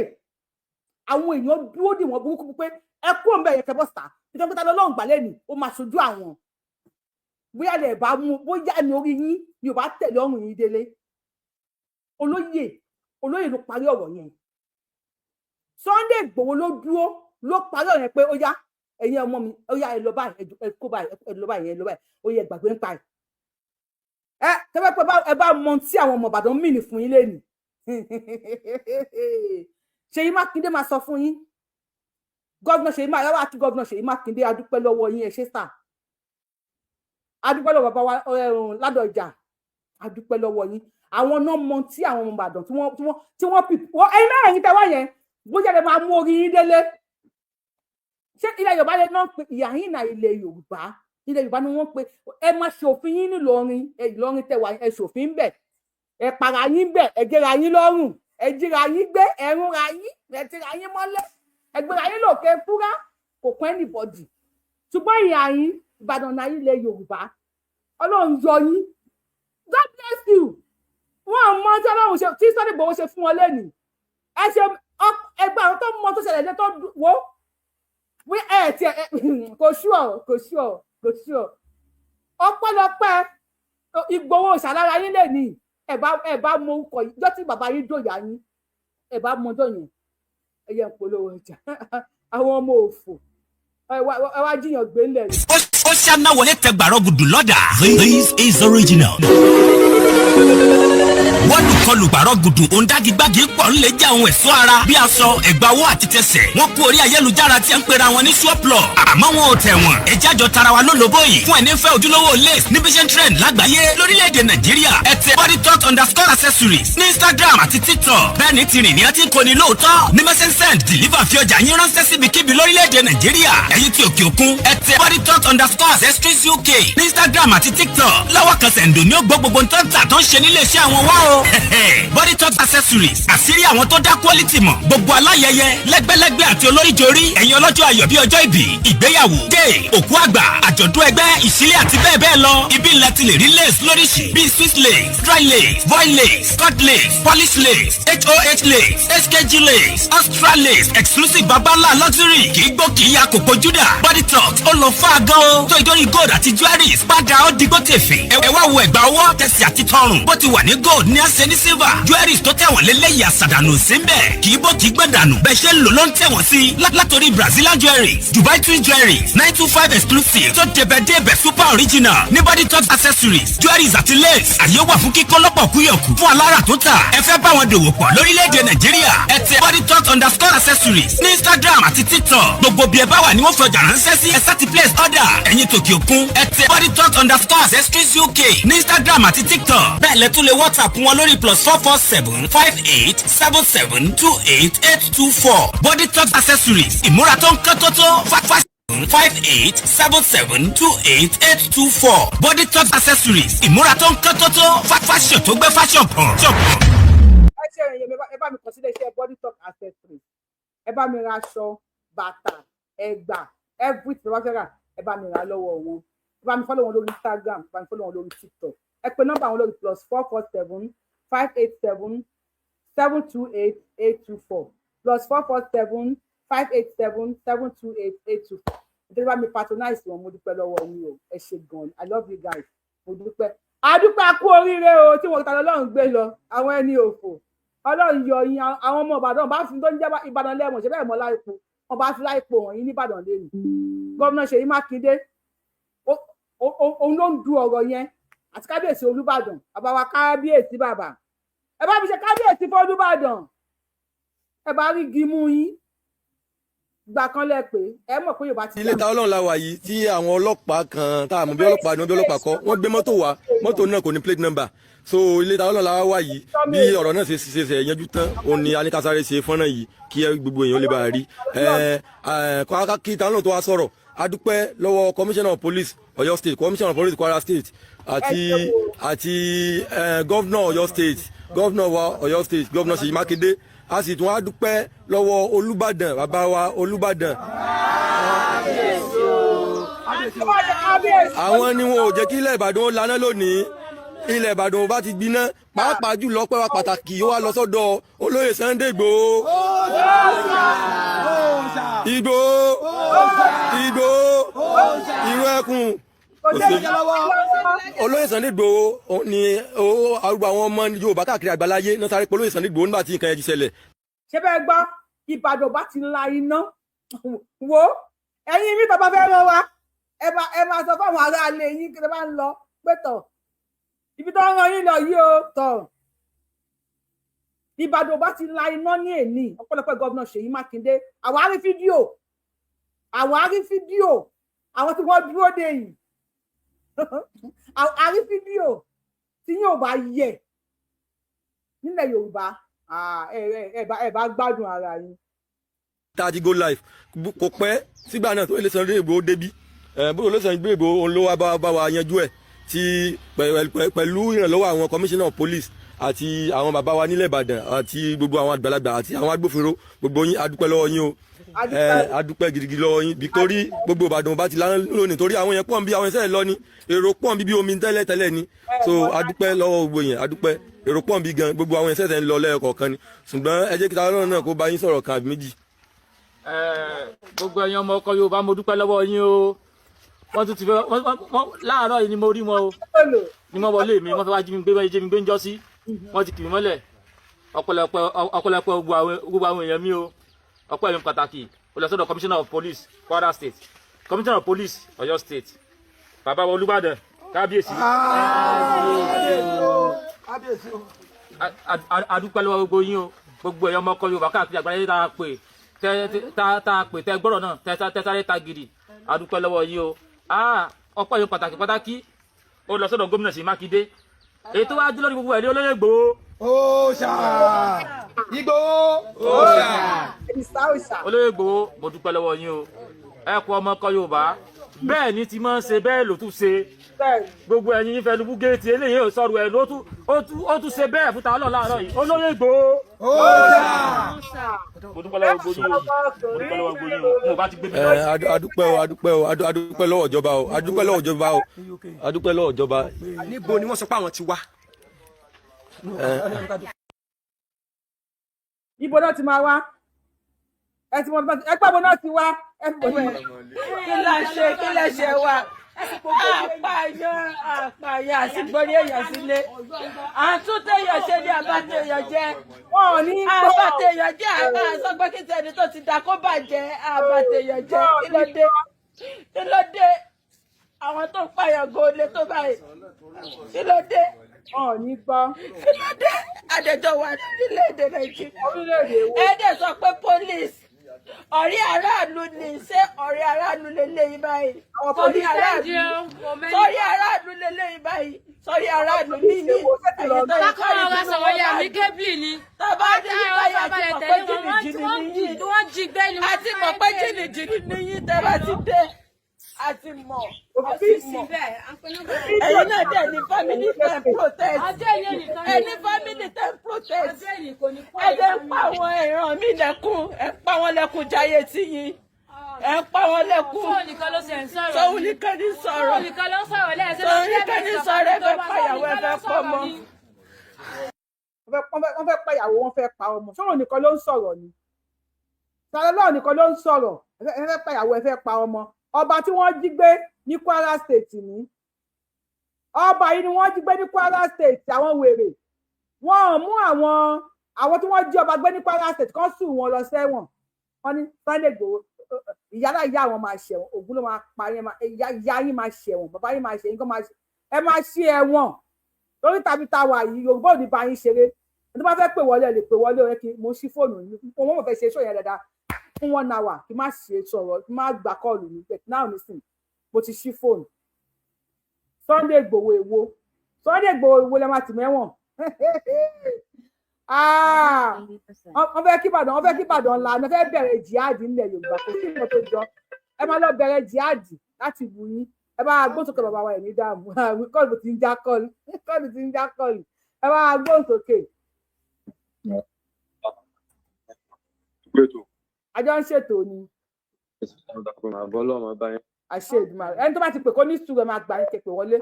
B: àwọn èèyàn dúró dì wọ́n burúkú pé ẹ kú òun bẹ̀rẹ̀ kẹbọ́sà nítorí pé talọ́lọ́run gbà lẹ́ni ó máa ṣojú àwọn bóyá lè bá mú bóyá ní orí yín ni ò bá tẹ̀lé ọrùn yín délé olóyè ló parí ọ̀rọ̀ yẹn Sunday Igboho ló dúró ló parí ọ̀rọ̀ yẹn pé ó yá ẹ̀yin ọmọ mi ó yá ẹ lọ báyìí ẹ kó báyìí ẹ lọ báyìí ẹ lọ báyìí ó yẹ gbàgbé ń pa ẹ tẹ́fẹ́ pé ẹ bá mọ tí àwọn ọmọ Ìbàdàn mìíní fún yín lẹ́nu Ṣèyí Mákindé máa sọ fún yín gọ́vnà Ṣèyí máa yáwó àti gọ́vnà Ṣèyí Mákindé adúpẹ́ lọ́wọ́ yín ẹ ṣé sà adúpẹ́ lọ́wọ́ bàbá wa Ládọjà adúpẹ́ lọ́wọ́ yín àwọn náà mọ tí àwọn ọmọ Ìbàdàn tí wọ́n pì wọ́n ẹ̀yin náà ẹ̀yin tẹ́wọ́ yẹn bóyá lè máa mú orí yín délé ṣé ilẹ̀ Yorùbá lè náà pe ìyá yín náà ilẹ̀ Yorùbá ni wọ́n pe ẹ máa ṣòfin yín nílọrin Ìlọrin tẹwà ẹ ṣòfin bẹ̀ ẹ para yín bẹ̀ ẹ gẹ́ra yín lọ́rùn ẹ jíra yín gbé ẹ rúnra yín ẹ tira yín mọ́lẹ̀ ẹ gbéra yín lòkè fúrá kò kọ́ anybody ṣùgbọ́n ìyá yín Ìbàdàn náà ilẹ̀ Yorùbá Ọlọ́run yọ yín God bless you wọn mọ tí Ọlọ́run ṣe tí Sunday Igboho ṣe fún wọn lẹ́nu ẹ ṣe ẹgbẹ́ àwọn tó mọ tó ṣẹlẹ̀ lẹ́tọ́ wo wí ẹ tiẹ̀ kò ṣúọ̀ ọpẹ́lọpẹ́ Igboho ṣàlára yín lẹ́nu ẹ bá mọ orúkọ yìí jọ́ tí bàbá yín dòyà yín ẹ bá mọ ọjọ́ yẹn ẹ yẹ ń polówó ọjà àwọn ọmọ òfò ẹ wá jíyàn gbé ńlẹ̀ rẹ̀.
F: ó ṣáná wọlé tẹgbàrọ gùdù lọ́dà. This is original. What ìkọlù gbàrọ̀ gùdù òǹdàgígbàgì pọ̀ ńlẹ̀ jẹ́ àwọn ẹ̀ṣọ́ ara bí aṣọ ẹ̀gbà owó àti tẹsẹ̀ wọ́n kú orí ayélujára tí ń pera wọn ní ṣọ́ọ̀plọ̀ àmọ́ wọn ò tẹ̀wọ̀n ẹ̀já jọ tara wa lólobó yìí fún ẹni fẹ́ ojúlówó lace ní vision trend lágbàáyé lórílẹ̀‐èdè Nàìjíríà ẹ tẹ body talk _accessories ní Instagram àti TikTok bẹ́ẹ̀ ni tìrìn ní ọtí kò ní lóòótọ́ ní message deliver fi ọjà yín ránṣẹ́ síbikíbi lórílẹ̀‐èdè Nàìjíríà ẹ̀yin tí òkè òkun ẹ tẹ body talk _accessories UK ní Instagram àti TikTok lọ́wọ́ kan sẹ̀ǹdò ní ó gbọ́ gbogbo tó ń tà tó ń ṣe nílé iṣẹ́ àwọn wá o body talk accessories àṣírí àwọn tó dá quality mọ̀ gbogbo aláyẹyẹ lẹ́gbẹ́lẹ́gbẹ́ àti olóríjorí ẹ̀yin ọlọ́jọ́ ayọ̀ bí ọjọ́ ìbí ìgbéyàwó dé òkú àgbà àjọ̀dún ẹgbẹ́ ìṣílẹ̀ àti bẹ́ẹ̀ bẹ́ẹ̀ lọ ibi ńlá ti lè rí lace lóríṣì bíi swiss lace dry lace voile lace cut lace polish lace HOH lace HKG lace Austra lace exclusive babala luxury kì í gbó kì í ya kòkó júdà body talk ó lọ fún agán o tó ìdórí gold àti jewelries padà ó digbó tèfè ẹ wá wo ẹ̀gbà ọwọ́ tẹ̀sí àti tọrùn bó ti wà ní gold ní àṣẹ ní silver jewelries tó tẹ̀wọ̀n lélẹ́yìí àṣàdànù sí ń bẹ̀ kì í bó kì í gbẹ̀dànù bẹ́ẹ̀ ṣe ń lò ló ń tẹ̀wọ̀n sí látòrí Brazilian jewelries Dubai twin jewelries 925 exclusive tó débẹ̀débẹ̀ super original ní body talk accessories jewelries àti lace àyè wà fún kíkọ́ lọ́pọ̀ kúyọ̀kù fún alára tó tà ẹ fẹ́ bá wọn dòwò pọ̀ lórílẹ̀‐èdè Nàìjíríà ẹ tẹ body talk _accessories ní Instagram àti TikTok gbogbo bí ẹ bá wà ní wọ́n fi ọjà ránṣẹ́ sí ẹ sáti place order ẹ̀yin tòkè òkun ẹ tẹ body talk _accessories UK ní Instagram àti TikTok bẹ́ẹ̀ lẹ tún lè WhatsApp wọn lórí +447 58 77 28 824 body talk accessories ìmúra tó ń kán tó 58 77 28 824 body talk accessories ìmúra tó ń kán tó fashion tó gbé fashion pọ̀.
B: ẹ ṣe ìrìn ẹ bá mi kàn sílé iṣẹ́ body talk accessories ẹ bá mi ra aṣọ bàtà ẹ̀gbà everything wá fẹ́ rà ẹ bá mi rà lọ́wọ́ wọn ẹ bá mi follow wọn lórí Instagram ẹ bá mi follow wọn lórí TikTok ẹ pe nọ́mbà wọn lórí +447 587 728 824 +447 587 728 824 ìdílé bá mi patronize wọn mo dúpẹ́ lọ́wọ́ yín o ẹ ṣé gan I love you guys mo dúpẹ́ adúpẹ́ kú oríire o tí wọn ta lọ́run gbé lọ àwọn ẹni òfò Ọlọ́run yọ yín àwọn ọmọ Ìbàdàn bá fi tó ń jẹ́ Ìbàdàn lẹ́mọ̀ ṣe bẹ́ẹ̀ mọ́ láìpò wọn bá fi láìpò wọ̀nyí ní Ìbàdàn lẹ́nu gómìnà Ṣèyí Mákindé òun ló ń du ọ̀rọ̀ yẹn àti kábíyèsí Olúbàdàn àbáwá kábíyèsí bàbá ẹ bá mi ṣe kábíyèsí fún Olúbàdàn ẹ bá rí gímú yín gbà kan lẹ pé ẹ mọ̀ pé Yorùbá ti.
G: ilé ta Ọlọ́run la wà yìí tí àwọn ọlọ́pàá kan tá a mọ̀ bí ọlọ́pàá ni wọ́n bí ọlọ́pàá kọ́ wọ́n gbé mọ́tò wá mọ́tò náà kò ní plate number so ilé ta Ọlọ́run la wà yìí bí ọ̀rọ̀ náà ṣe yanjú tán òun ni anikasare ṣe fọ́nrán yìí kí gbogbo èèyàn lè bá a rí kí ta Ọlọ́run tó wá sọ̀rọ̀ adúpẹ́ lọ́wọ́ commissioner of police Ọ̀yọ́ state commissioner of police Kwara state àti governor Ọ̀yọ́ state governor wa Ọ̀yọ́ state governor Ṣèyí Mákindé a sì tún wá dúpẹ́ lọ́wọ́ Olúbàdàn bàbá wa Olúbàdàn. àwọn ni wọn ò jẹ́ kí ilẹ̀ Ìbàdàn ó laná lónìí ilẹ̀ Ìbàdàn bá ti gbiná pàápàá jùlọ pẹ́ wá pàtàkì ó wá lọ sọ́dọ̀ olóyè Sunday Igboho. Igboho ìró ẹkùn olóyè Sunday Igboho ni arúgbó àwọn ọmọ Yorùbá káàkiri àgbáláyé náà sáré pé olóyè Sunday Igboho nígbà tí nǹkan yẹn ti ṣẹlẹ̀.
B: ṣé bẹ́ẹ̀ gbọ́ Ìbàdàn bá ti la iná wo ẹ̀yin mi bàbá fẹ́ rán wa ẹ máa sọ fún àwọn aráalé yín kí ẹ bá ń lọ pé tọ̀ ibi tó ń rán yín lọ yìí o tọ̀ Ìbàdàn bá ti la iná ní èní ọ̀pọ̀lọpọ̀ gómìnà Ṣèyí Mákindé àwárí fídíò àwọn tí wọ́n dúró dè yìí àrí fídíò tí yóò bá yẹ nílẹ̀ Yorùbá ẹ bá gbádùn ara yín.
G: tá a ti go live kò pẹ́ sígbà náà tó ilé Sunday Igboho débí bó olóyè Sunday Igboho òun ló wá bá wa yanjú ẹ̀ tí pẹ̀lú ìrànlọ́wọ́ àwọn commissioner of police àti àwọn bàbá wa nílẹ̀ Ìbàdàn àti gbogbo àwọn àgbàlagbà àti àwọn agbófinró gbogbo yín adúpẹ́ lọ́wọ́ yín o adúpẹ́ gidigidi lọ́wọ́ yín nítorí gbogbo Ìbàdàn bá ti lánàá lónìí torí àwọn yẹn pọ̀ bí àwọn ẹsẹ̀ lọ ni èrò pọ̀ bí omi tẹ́lẹ̀ ni so adúpẹ́ lọ́wọ́ gbogbo yẹn adúpẹ́ èrò pọ̀ bí gan gbogbo àwọn ẹsẹ̀ ń lọ lẹ́ẹ̀kọ̀ọ̀kan ni ṣùgbọ́n ẹ jẹ́ kí ta Ọlọ́run náà kó bá yín sọ̀rọ̀ kan àbí méjì.
H: gbogbo ẹ̀yin ọmọ ọkọ Yorùbá mo dúpẹ́ lọ́wọ́ yín o wọ́n tún ti fẹ́ láàárọ̀ yìí ni mo rí wọn o ni mo wọlé mi wọ́n fẹ́ wá jí mi gbé ń jọ́ sí wọ́n ti kì mí mọ́lẹ̀ ọ̀pọ̀lọpọ̀ gbogbo àwọn èèyàn mi o ọ̀pọ̀ ẹ̀mí pàtàkì olùsọ̀dọ̀ commissioner of police Kwara state commissioner of police Ọ̀yọ́ state bàbá wa Olúbàdàn kábíyèsí adúpẹ́ lọ́wọ́ gbogbo yín o gbogbo ẹ̀yọ́ ọmọ ọkọ Yorùbá káàkiri àgbáyé tá a pè tẹ gbọ́rọ̀ náà tẹ sáré ta gidi adúpẹ́ lọ́wọ́ yín o ọpẹ́ yín pàtàkì ó lọ sọ́dọ̀ gómìnà sí Mákindé èyí tó wá dé lórí gbogbo ẹ̀rí olóyè Ìgbòho.
I: Òòṣà Ìgbòho òòṣà.
H: olóyè Ìgbòho mo dúpẹ́ lọ́wọ́ yín o ẹ kú ọmọ ọkọ Yorùbá bẹ́ẹ̀ ni ti máa ń ṣe bẹ́ẹ̀ ló tún ṣe gbogbo ẹ̀yin yín fẹnu bú géètì eléyìí ò sọ̀rọ̀ ẹ̀ ló tún ṣe bẹ́ẹ̀ fún tàwọn láàárọ̀ yìí olóyè Ìgbòho. mo dúpẹ́ lọ́wọ́ gbóyún o mo bá ti gbé mi.
G: adúpẹ́ lọ́wọ́ ìjọba o adúpẹ́ lọ́wọ́ ìjọba.
I: níbo ni wọ́n sọ pé àwọn ti wá.
B: ibo náà ti máa wá ẹ ti mọ ẹgbẹ́ wo náà ti wá ẹ fi wọ́n.
D: kí la ṣe wa àpààyàn àsìgbórí èèyàn sílé àtúntẹ̀yàn ṣe ní àbátẹ̀yàn jẹ́ àbátẹ̀yàn jẹ́ àsọ pé kí tẹni tó ti dà kó bàjẹ́ àbátẹ̀yàn jẹ́ kí ló dé àwọn tó ń pààyàn gòlè tó báyìí kí ló dé
B: ní gbọ́
D: kí ló dé àdẹjọ wà lórílẹ̀-èdè Nàìjíríà ẹ̀ẹ́dẹ̀ sọ pé police ọ̀rẹ́ aráàlú ni ṣé ọ̀rẹ́ aráàlú lélẹ́yìn báyìí sọ́rí aráàlú lélẹ́yìn báyìí sọ́rí aráàlú níyì ẹ̀yìn tó yẹ kọ́
J: ọ̀rọ̀ sọ̀rọ̀ yà mí kébìlì ni.
D: tọ́ba ní báyà ti mọ̀ pé jìnnìjìnnì níyì àti mọ̀ pé jìnnìjìnnì níyì tẹ́ bá ti dé àti mọ̀ ẹ̀yin náà dẹ̀ ní family time protest ẹni family time protest ẹ̀dẹ̀ ń pa àwọn èèyàn mi lẹ́kùn ẹ̀ ń pa wọn lẹ́kùn jayé tí yín ẹ̀ ń pa wọn lẹ́kùn sóhun nìkan ní sọ̀rọ̀ sóhun nìkan ní sọ̀rọ̀ ẹ fẹ́ pàyàwó ẹ fẹ́ pọ̀ mọ́.
B: wọ́n fẹ́ pàyàwó wọ́n fẹ́ pa ọmọ sóhun nìkan ló ń sọ̀rọ̀ ni sọ̀rọ̀ lọ́ọ̀ nìkan ló ń sọ̀rọ̀ ẹ fẹ́ pàyàwó ẹ fẹ́ pa ọmọ ọba tí wọ́n jí gbé ní Kwara State ní ọba yìí ni wọ́n jí gbé ní Kwara State àwọn wèrè wọ́n mú àwọn tí wọ́n jí ọba gbé ní Kwara State kan sùn wọn lọ sẹ́wọ̀n wọ́n ní Sunday Igboho ìyálà ìyá àwọn máa ṣẹ̀wọ̀n Ògún ló máa parí ìyá yín máa ṣẹ̀wọ̀n bàbá yín máa ṣe yín kó máa ṣe ẹ máa ṣe ẹ̀wọ̀n lórí tàbí táwa yìí Yorùbá ò ní bá yín ṣeré ẹni tó bá fẹ́ pè wọlé ẹ lè pè wọlé ẹ kí mo ṣí fóònù wọn mọ̀ fẹ́ ṣe ṣó yẹn dáadáa fún 1 hour kí n má ṣe sọ̀rọ̀ kí n má gbà kọ́ọ̀lù ní bẹ́ẹ̀ náà nísìnyí mo ti ṣí fóònù Sunday Igboho èwo Sunday Igboho èwo lẹ́ máa tì mẹ́wọ̀n wọ́n fẹ́ kí Ìbàdàn ńlá wọ́n fẹ́ bẹ̀rẹ̀ jihad nílẹ̀ Yorùbá kò sí nǹkan tó jọ ẹ máa lọ bẹ̀rẹ̀ jihad láti wù yín ẹ bá gbósókè bàbá wa ẹ̀ ní dààmú kọ́ọ̀lù ti ń já kọ́ọ̀lù ẹ bá gbósókè. àjọ ń ṣètò ni. àṣẹ ìdùnnú ẹni tó bá ti pè kó ní sùúrù ẹ máa gbà ní kẹpẹ wọlé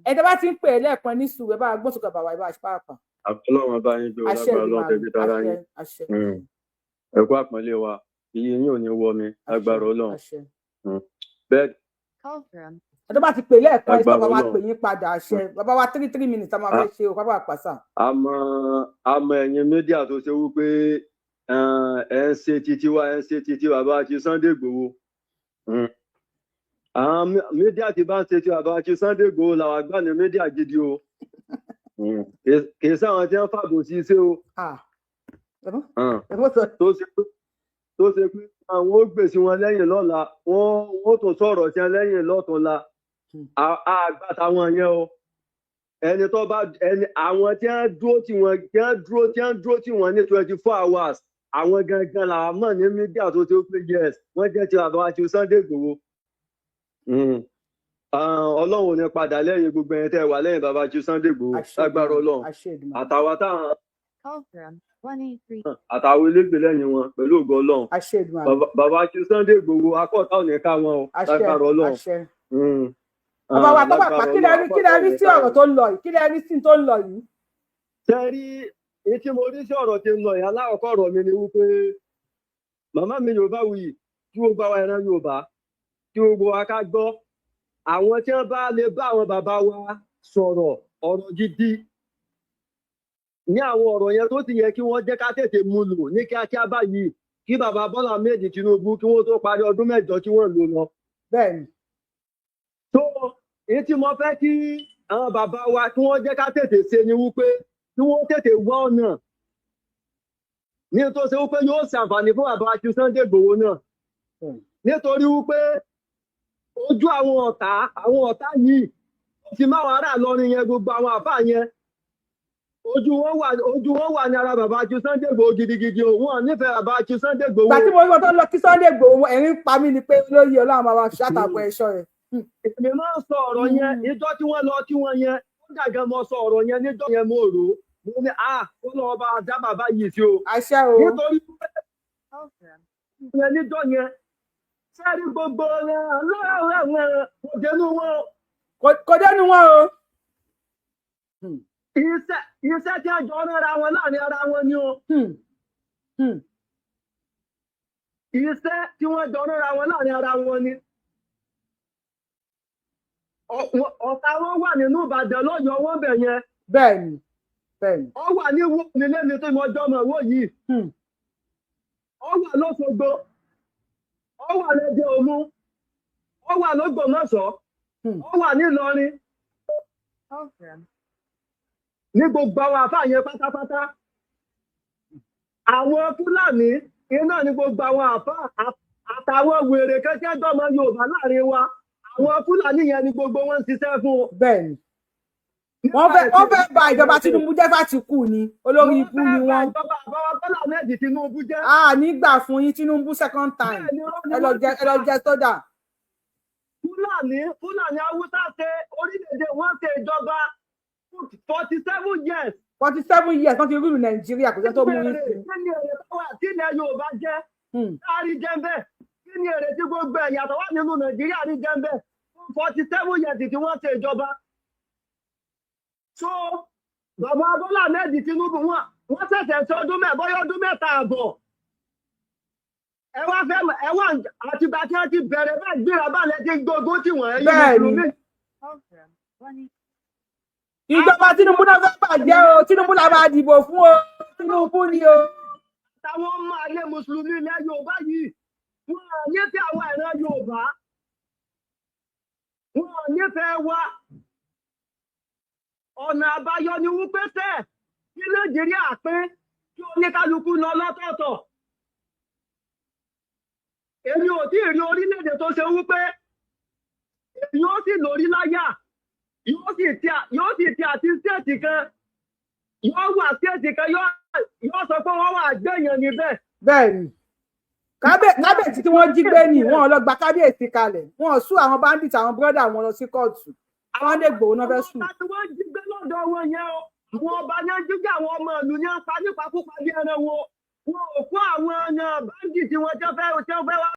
B: ẹni tó bá ti ń pè é lẹ́ẹ̀kan ní sùúrù ẹ bá gbósókè bàbá ìbá àṣìpá àpà.
E: àbọ̀lọ́wọ́n bá yín jó lágbára ọlọ́run tẹ̀gbẹ́ tara yín ẹ̀kọ́ àpọ́nlé wa iye yín ò ní wọ mi lágbára ọlọ́run bẹ́ẹ̀.
B: ẹ tó bá ti pè lẹ́ẹ̀kan ẹ tó bá wa pè yín padà àṣẹ bàbá wa 3 minutes a máa fẹ́ ṣe o pápá àpàṣà.
E: àmọ́ ẹ̀yin mídíà tó ṣe wípé ẹ ń ṣe títí bàbá àti Sunday Igboho àwọn mídíà tí bá ń ṣe tí bàbá àti Sunday Igboho làwọn àgbà ní mídíà gidi o kì í sáwọn tí wọ́n fàbò sí iṣẹ́ o tó ṣe pé àwọn ó gbèsè wọn lẹ́yìn lọ́la wọ́n tó sọ̀rọ̀ sí wọn lẹ́yìn lọ́túnla àgbà táwọn yẹn o ẹni tó bá àwọn tí wọ́n dúró tí wọ́n ní 24 hours àwọn gangan làwọn mọ̀ ní mídíà tó ti ó pé yes wọ́n jẹ́ ti bàbá àti Sunday Igboho ọlọ́run ò ní padà lẹ́yìn gbogbo ẹni tẹ́ wà lẹ́yìn bàbá àti Sunday Igboho lágbára ọlọ́run àtàwọn táwọn àtàwọn elégbè lẹ́yìn wọn pẹ̀lú ògo ọlọ́run bàbá àti Sunday Igboho akọ́ta ò ní ká wọn o lágbára ọlọ́run.
B: bàbá wa tọ́pọ̀ àpá kí lẹ rí sí ọ̀rọ̀ tó ń lọ yìí kí lẹ rí sí tó ń lọ yìí.
E: sẹ́rí etí mo rí sí ọ̀rọ̀ tí ń lọ yìí aláwọ̀kọ́ ọ̀rọ̀ mi ni wípé màmá mi Yorùbá wuyì kí gbogbo àwọn ẹran Yorùbá kí gbogbo wa ká gbọ́ àwọn tí wọ́n bá lè bá àwọn bàbá wa sọ̀rọ̀ ọ̀rọ̀ gidi ní àwọn ọ̀rọ̀ yẹn tó ti yẹ kí wọ́n jẹ́ ká tètè mú lò ní kíákíá báyìí kí bàbá Bọ́lá Ahmed Tinubu kí wọ́n tó parí ọdún 8 kí wọ́n lò lọ.
B: bẹ́ẹ̀ni.
E: tó èyí tí mo fẹ́ kí àwọn bàbá wa kí wọ́n jẹ́ ká tètè ṣe ni wípé
K: tí wọ́n tètè wá ọ̀nà ní tó ṣe wípé yóò ṣàǹfààní fún bàbá Akin Sunday Igboho náà nítorí wípé ojú àwọn ọ̀tá yìí ti máa wà rà lọ́rin yẹn gbogbo àwọn àfà yẹn ojú wọn wà ní ara bàbá Akin Sunday Igboho gidigidi wọn nífẹ̀ẹ́ bàbá Akin Sunday Igboho.
B: ìgbà tí mo rí wọn tó lọ kí Sunday Igboho ẹ̀rín pa mí ni pé olóyè Ọlọ́run máa wá ṣàtàkùn ẹ̀ṣọ́ rẹ̀.
K: èmi máa ń sọ ọ̀rọ̀ yẹn níjọ́ tí wọ́n lọ kí wọ́n yẹn ó dàgẹ́ mọ́ sọ ọ̀rọ̀ yẹn níjọ́ yẹn mo rò ó mo ní ó lọ́ọ́ bá dá bàbá yìí sí o.
B: àṣẹ o.
K: nítorí pé níjọ́ yẹn sẹ́rí gbogbo rẹ̀ kò dénú wọn.
B: kò dénú wọn o.
K: iṣẹ́ tí a jọ rẹ́ra wọn láàrin ara wọn ni o. iṣẹ́ tí wọ́n jọ rẹ́ra wọn láàrin ara wọn ni. ọ̀tá wọn wà nínú Ìbàdàn lọ́yọ̀ọ́ wọn bẹ̀ yẹn.
B: bẹ́ẹ̀ni.
K: ó wà ní nílé mi tó mọ ọjọ́ mọ̀ wó yìí. ó wà l'Óṣogbo. ó wà l'Ẹ̀gbẹ́ Ohun. ó wà l'Ógbómọ̀ṣọ́. ó wà n'Ílọrin. ní gbogbo àwọn àfáà yẹn pátápátá. àwọn Fúlàní iná ní gbogbo àwọn àfáà àtàwọn wèrè kẹ́kẹ́ dọ́mọ Yorùbá láàrin wa. àwọn Fúlàní yẹn ni gbogbo wọn ń ṣiṣẹ́ fún.
B: bẹ́ẹ̀ni wọ́n fẹ́ bà ìjọba Tinubu jẹ́ fàtìkù ni olórí ikú ni wọ́n.
K: ìjọba àbáwá Bọ́lá Ahmed Tinubu jẹ́.
B: nígbà fún yín Tinubu second time ẹ lọ jẹ sódà.
K: Fúlàní Haúsá ṣe orílẹ̀-èdè wọn ṣe ìjọba 47 years.
B: 47 years wọ́n ti rúlù Nàìjíríà kò jẹ́ tó mú yín sí.
K: kí ni èrè tó wà tí ilẹ̀ Yorùbá jẹ́ káàrí jẹ́ bẹ́ẹ̀ kí ni èrè tí gbogbo ẹ̀yà tó wà nínú Nàìjíríà rí jẹ́ bẹ́ẹ̀ 47 years tí wọ́n ṣe ìjọba. so bàbá Bọ́lá Ahmed Tinubu wọ́n ṣẹ̀ṣẹ̀ ṣe ọdún mẹ́ta àbọ̀. ẹ wá àtìgbà tí wọ́n ti bẹ̀rẹ̀ bẹ́ẹ̀ gbéra balẹ̀ tí gbogbo tí wọ́n ẹ̀yìn mùsùlùmí.
B: ìjọba Tinubu náà fẹ́ bàjẹ́ o Tinubu la máa dìbò fún o Tinubu ni o.
K: àtàwọn ọmọ ayé mùsùlùmí ilẹ̀ Yorùbá yìí wọn ò nífẹ̀ẹ́ àwọn ìran Yorùbá wọn ò nífẹ̀ẹ́ wa. ọ̀nà àbáyọ ni wípé tẹ̀ kí Nàìjíríà pín kí oníkálukú lọ lọ́tọ̀ọ̀tọ̀. èmi ò tí ì rí orílẹ̀-èdè tó ṣe wípé èmi ó sì lórí láyà yóò sì ti àti stéètì kan yóò wà stéètì kan yóò sọ pé wọ́n wà gbẹ̀yàn níbẹ̀.
B: bẹ́ẹ̀ni kábíyèsí tí wọ́n jí gbé ni wọ́n lọ gba kábíyèsí kalẹ̀ wọ́n sún àwọn bandits àwọn bírọ́dà wọn lọ sí kóòtù àwọn lè gbòó náà fẹ́ sùn.
K: àwọn ọba tí wọ́n jí gbé lọ́dọ̀ wọn yẹn o àwọn ọba ní jíjẹ́ àwọn ọmọ ìlú ní apá nípakúpa bí ẹran wọn ò kó àwọn bandits tí wọ́n fẹ́ wá